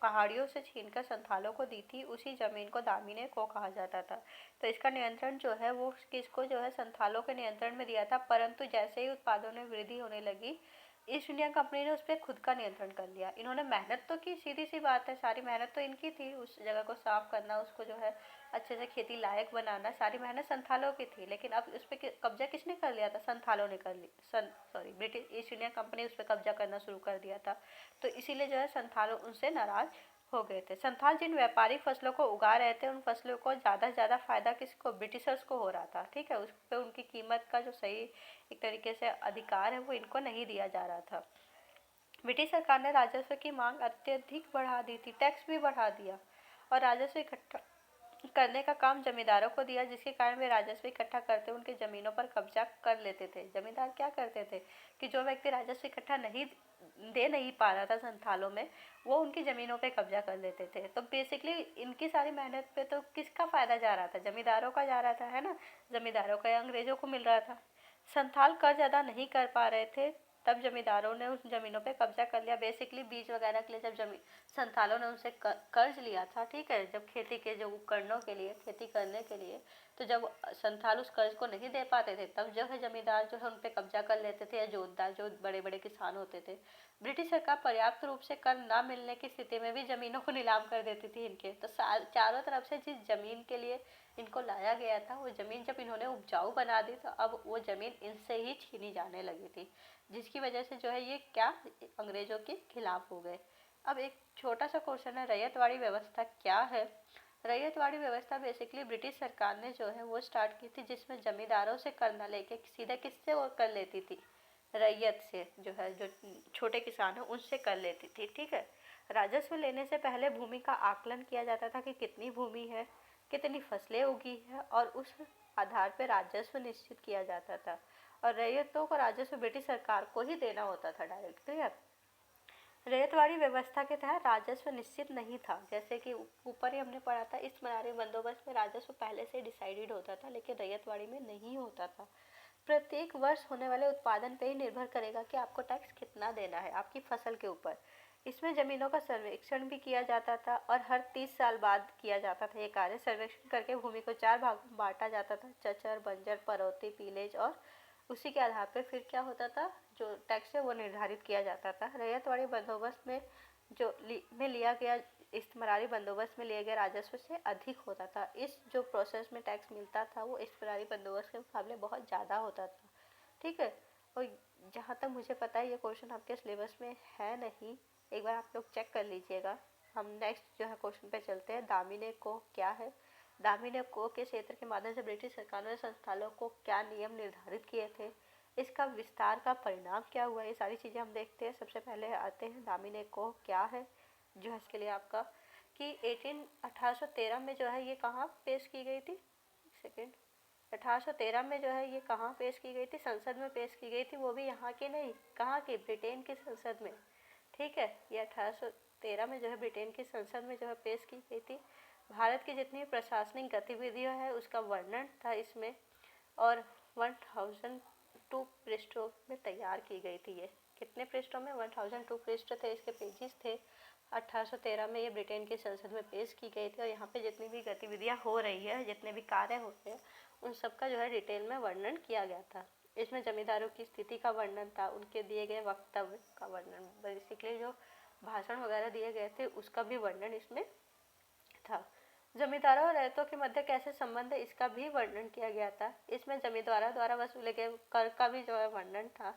पहाड़ियों से छीनकर संथालों को दी थी, उसी ज़मीन को दामिने को कहा जाता था। तो इसका नियंत्रण जो है वो किसको जो है संथालों के नियंत्रण में दिया था। परंतु जैसे ही उत्पादों में वृद्धि होने लगी, ईस्ट इंडिया कंपनी ने उस पर खुद का नियंत्रण कर लिया। इन्होंने मेहनत तो की, सीधी सी बात है, सारी मेहनत तो इनकी थी, उस जगह को साफ करना, उसको जो है अच्छे से खेती लायक बनाना, सारी मेहनत संथालों की थी। लेकिन अब उस पर कब्जा किसने कर लिया था? संथालों ने कर लिया। ब्रिटिश ईस्ट इंडिया कंपनी उस पर कब्जा करना शुरू कर दिया था। तो इसीलिए जो है संथालों उनसे नाराज हो गए थे। संथाल जिन व्यापारिक फसलों को उगा रहे थे, उन फसलों को ज़्यादा से ज़्यादा फायदा किसको? ब्रिटिशर्स को हो रहा था। ठीक है, उस पर उनकी कीमत का जो सही एक तरीके से अधिकार है वो इनको नहीं दिया जा रहा था। ब्रिटिश सरकार ने राजस्व की मांग अत्यधिक बढ़ा दी थी, टैक्स भी बढ़ा दिया और राजस्व इकट्ठा करने का काम जमींदारों को दिया, जिसके कारण वे राजस्व इकट्ठा करते उनके ज़मीनों पर कब्जा कर लेते थे। जमींदार क्या करते थे कि जो व्यक्ति राजस्व इकट्ठा नहीं पा रहा था संथालों में, वो उनकी ज़मीनों पे कब्जा कर लेते थे। तो बेसिकली इनकी सारी मेहनत पे तो किसका फ़ायदा जा रहा था? जमींदारों का जा रहा था, है ना। जमींदारों का या अंग्रेज़ों को मिल रहा था। संथाल कर्ज अदा नहीं कर पा रहे थे, तब जमींदारों ने उस ज़मीनों पे कब्जा कर लिया। बेसिकली बीज वगैरह के लिए जब जमीन संथालों ने उनसे कर्ज लिया था, ठीक है, जब खेती के जो उपकरणों के लिए, खेती करने के लिए, तो जब संथाल उस कर्ज को नहीं दे पाते थे, तब जो है जमींदार जो है उन पे कब्जा कर लेते थे, या जोतदार जो बड़े बड़े किसान होते थे। ब्रिटिश सरकार पर्याप्त रूप से कर न मिलने की स्थिति में भी ज़मीनों को नीलाम कर देती थी इनके। तो चारों तरफ से जिस ज़मीन के लिए इनको लाया गया था, वो ज़मीन जब इन्होंने उपजाऊ बना दी, तो अब वो ज़मीन इनसे ही छीनी जाने लगी थी, जिसकी वजह से जो है ये क्या अंग्रेज़ों के खिलाफ हो गए। अब एक छोटा सा क्वेश्चन है, रैयतवाड़ी व्यवस्था क्या है? रैयतवाड़ी व्यवस्था बेसिकली ब्रिटिश सरकार ने जो है वो स्टार्ट की थी, जिसमें जमींदारों से कर न लेके सीधा किससे वो कर लेती थी? रैयत से, जो है जो छोटे किसान हैं उनसे कर लेती थी। ठीक है, राजस्व लेने से पहले भूमि का आकलन किया जाता था कि कितनी भूमि है, कितनी फसलें उगी है, और उस आधार पर राजस्व निश्चित किया जाता था। और रैयतों को राजस्व ब्रिटिश सरकार को ही देना होता था डायरेक्ट। क्लियर? रैयतवाड़ी व्यवस्था के तहत राजस्व निश्चित नहीं था, जैसे कि ऊपर ही हमने पढ़ा था, इस मनारी बंदोबस्त में राजस्व पहले से डिसाइडेड होता था, लेकिन रैयतवाड़ी में नहीं होता था। प्रत्येक वर्ष होने वाले उत्पादन पे ही निर्भर करेगा कि आपको टैक्स कितना देना है आपकी फसल के ऊपर। इसमें ज़मीनों का सर्वेक्षण भी किया जाता था और हर 30 साल बाद किया जाता था ये कार्य। सर्वेक्षण करके भूमि को 4 भागों में बांटा जाता था, चचर, बंजर, परौती, पीलेज, और उसी के आधार पर फिर क्या होता था, जो टैक्स है वो निर्धारित किया जाता था। रैयतवाड़ी बंदोबस्त में लिया गया इस्तेमारी बंदोबस्त में लिए गए राजस्व से अधिक होता था। इस जो प्रोसेस में टैक्स मिलता था वो इस्तेमारी बंदोबस्त के मुकाबले बहुत ज़्यादा होता था। ठीक है, और जहाँ तक मुझे पता है ये क्वेश्चन आपके सिलेबस में है नहीं, एक बार आप लोग चेक कर लीजिएगा। हम नेक्स्ट जो है क्वेश्चन पे चलते हैं। दामिने को क्या है? दामिने को के क्षेत्र के माध्यम से ब्रिटिश सरकार ने संस्थानों को क्या नियम निर्धारित किए थे, इसका विस्तार का परिणाम क्या हुआ, ये सारी चीज़ें हम देखते हैं। सबसे पहले आते हैं दामिने को क्या है, जो है इसके लिए आपका कि 1813 में जो है ये कहाँ पेश की गई थी? सेकेंड, 1813 में जो है ये कहाँ पेश की गई थी? संसद में पेश की गई थी, वो भी यहाँ की नहीं, कहाँ की? ब्रिटेन की संसद में। ठीक है, ये 1813 में जो है ब्रिटेन की संसद में जो है पेश की गई थी। भारत की जितनी प्रशासनिक गतिविधियाँ है उसका वर्णन था इसमें, और 1002 पृष्ठों में तैयार की गई थी। ये कितने पृष्ठों में? 1002 पृष्ठ थे, इसके पेजेस थे। 1813 में ये ब्रिटेन की संसद में पेश की गई थी, और यहाँ पे जितनी भी गतिविधियाँ हो रही है, जितने भी कार्य हो रहे हैं, उन सब का जो है डिटेल में वर्णन किया गया था। इसमें जमींदारों की स्थिति का वर्णन था, उनके दिए गए वक्तव्य का वर्णन, बेसिकली जो भाषण वगैरह दिए गए थे उसका भी वर्णन इसमें था। जमींदारों और रैयतों के मध्य कैसे संबंध है, इसका भी वर्णन किया गया था। इसमें जमींदारों द्वारा वसूले गए कर का भी जो है वर्णन था।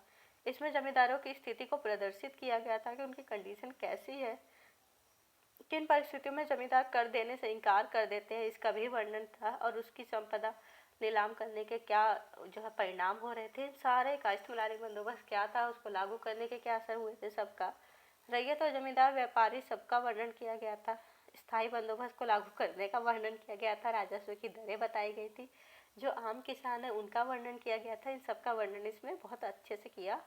इसमें जमींदारों की स्थिति को प्रदर्शित किया गया था कि उनकी कंडीशन कैसी है, किन परिस्थितियों में जमींदार कर देने से इनकार कर देते हैं, इसका भी वर्णन था। और उसकी संपदा नीलाम करने के क्या जो है परिणाम हो रहे थे, सारे का इस्तेमारी बंदोबस्त क्या था, उसको लागू करने के क्या असर हुए थे, सबका। रैयत और जमींदार व्यापारी सबका वर्णन किया गया था। स्थायी बंदोबस्त को लागू करने का वर्णन किया गया था। राजस्व की दरें बताई गई थी। जो आम किसान है उनका वर्णन किया गया था। इन सबका वर्णन इसमें बहुत अच्छे से किया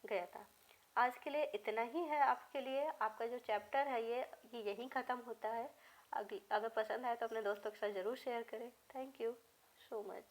गया था। आज के लिए इतना ही है आपके लिए। आपका जो चैप्टर है ये यहीं ख़त्म होता है। अगर पसंद आए तो अपने दोस्तों के साथ ज़रूर शेयर करें। Thank you so much.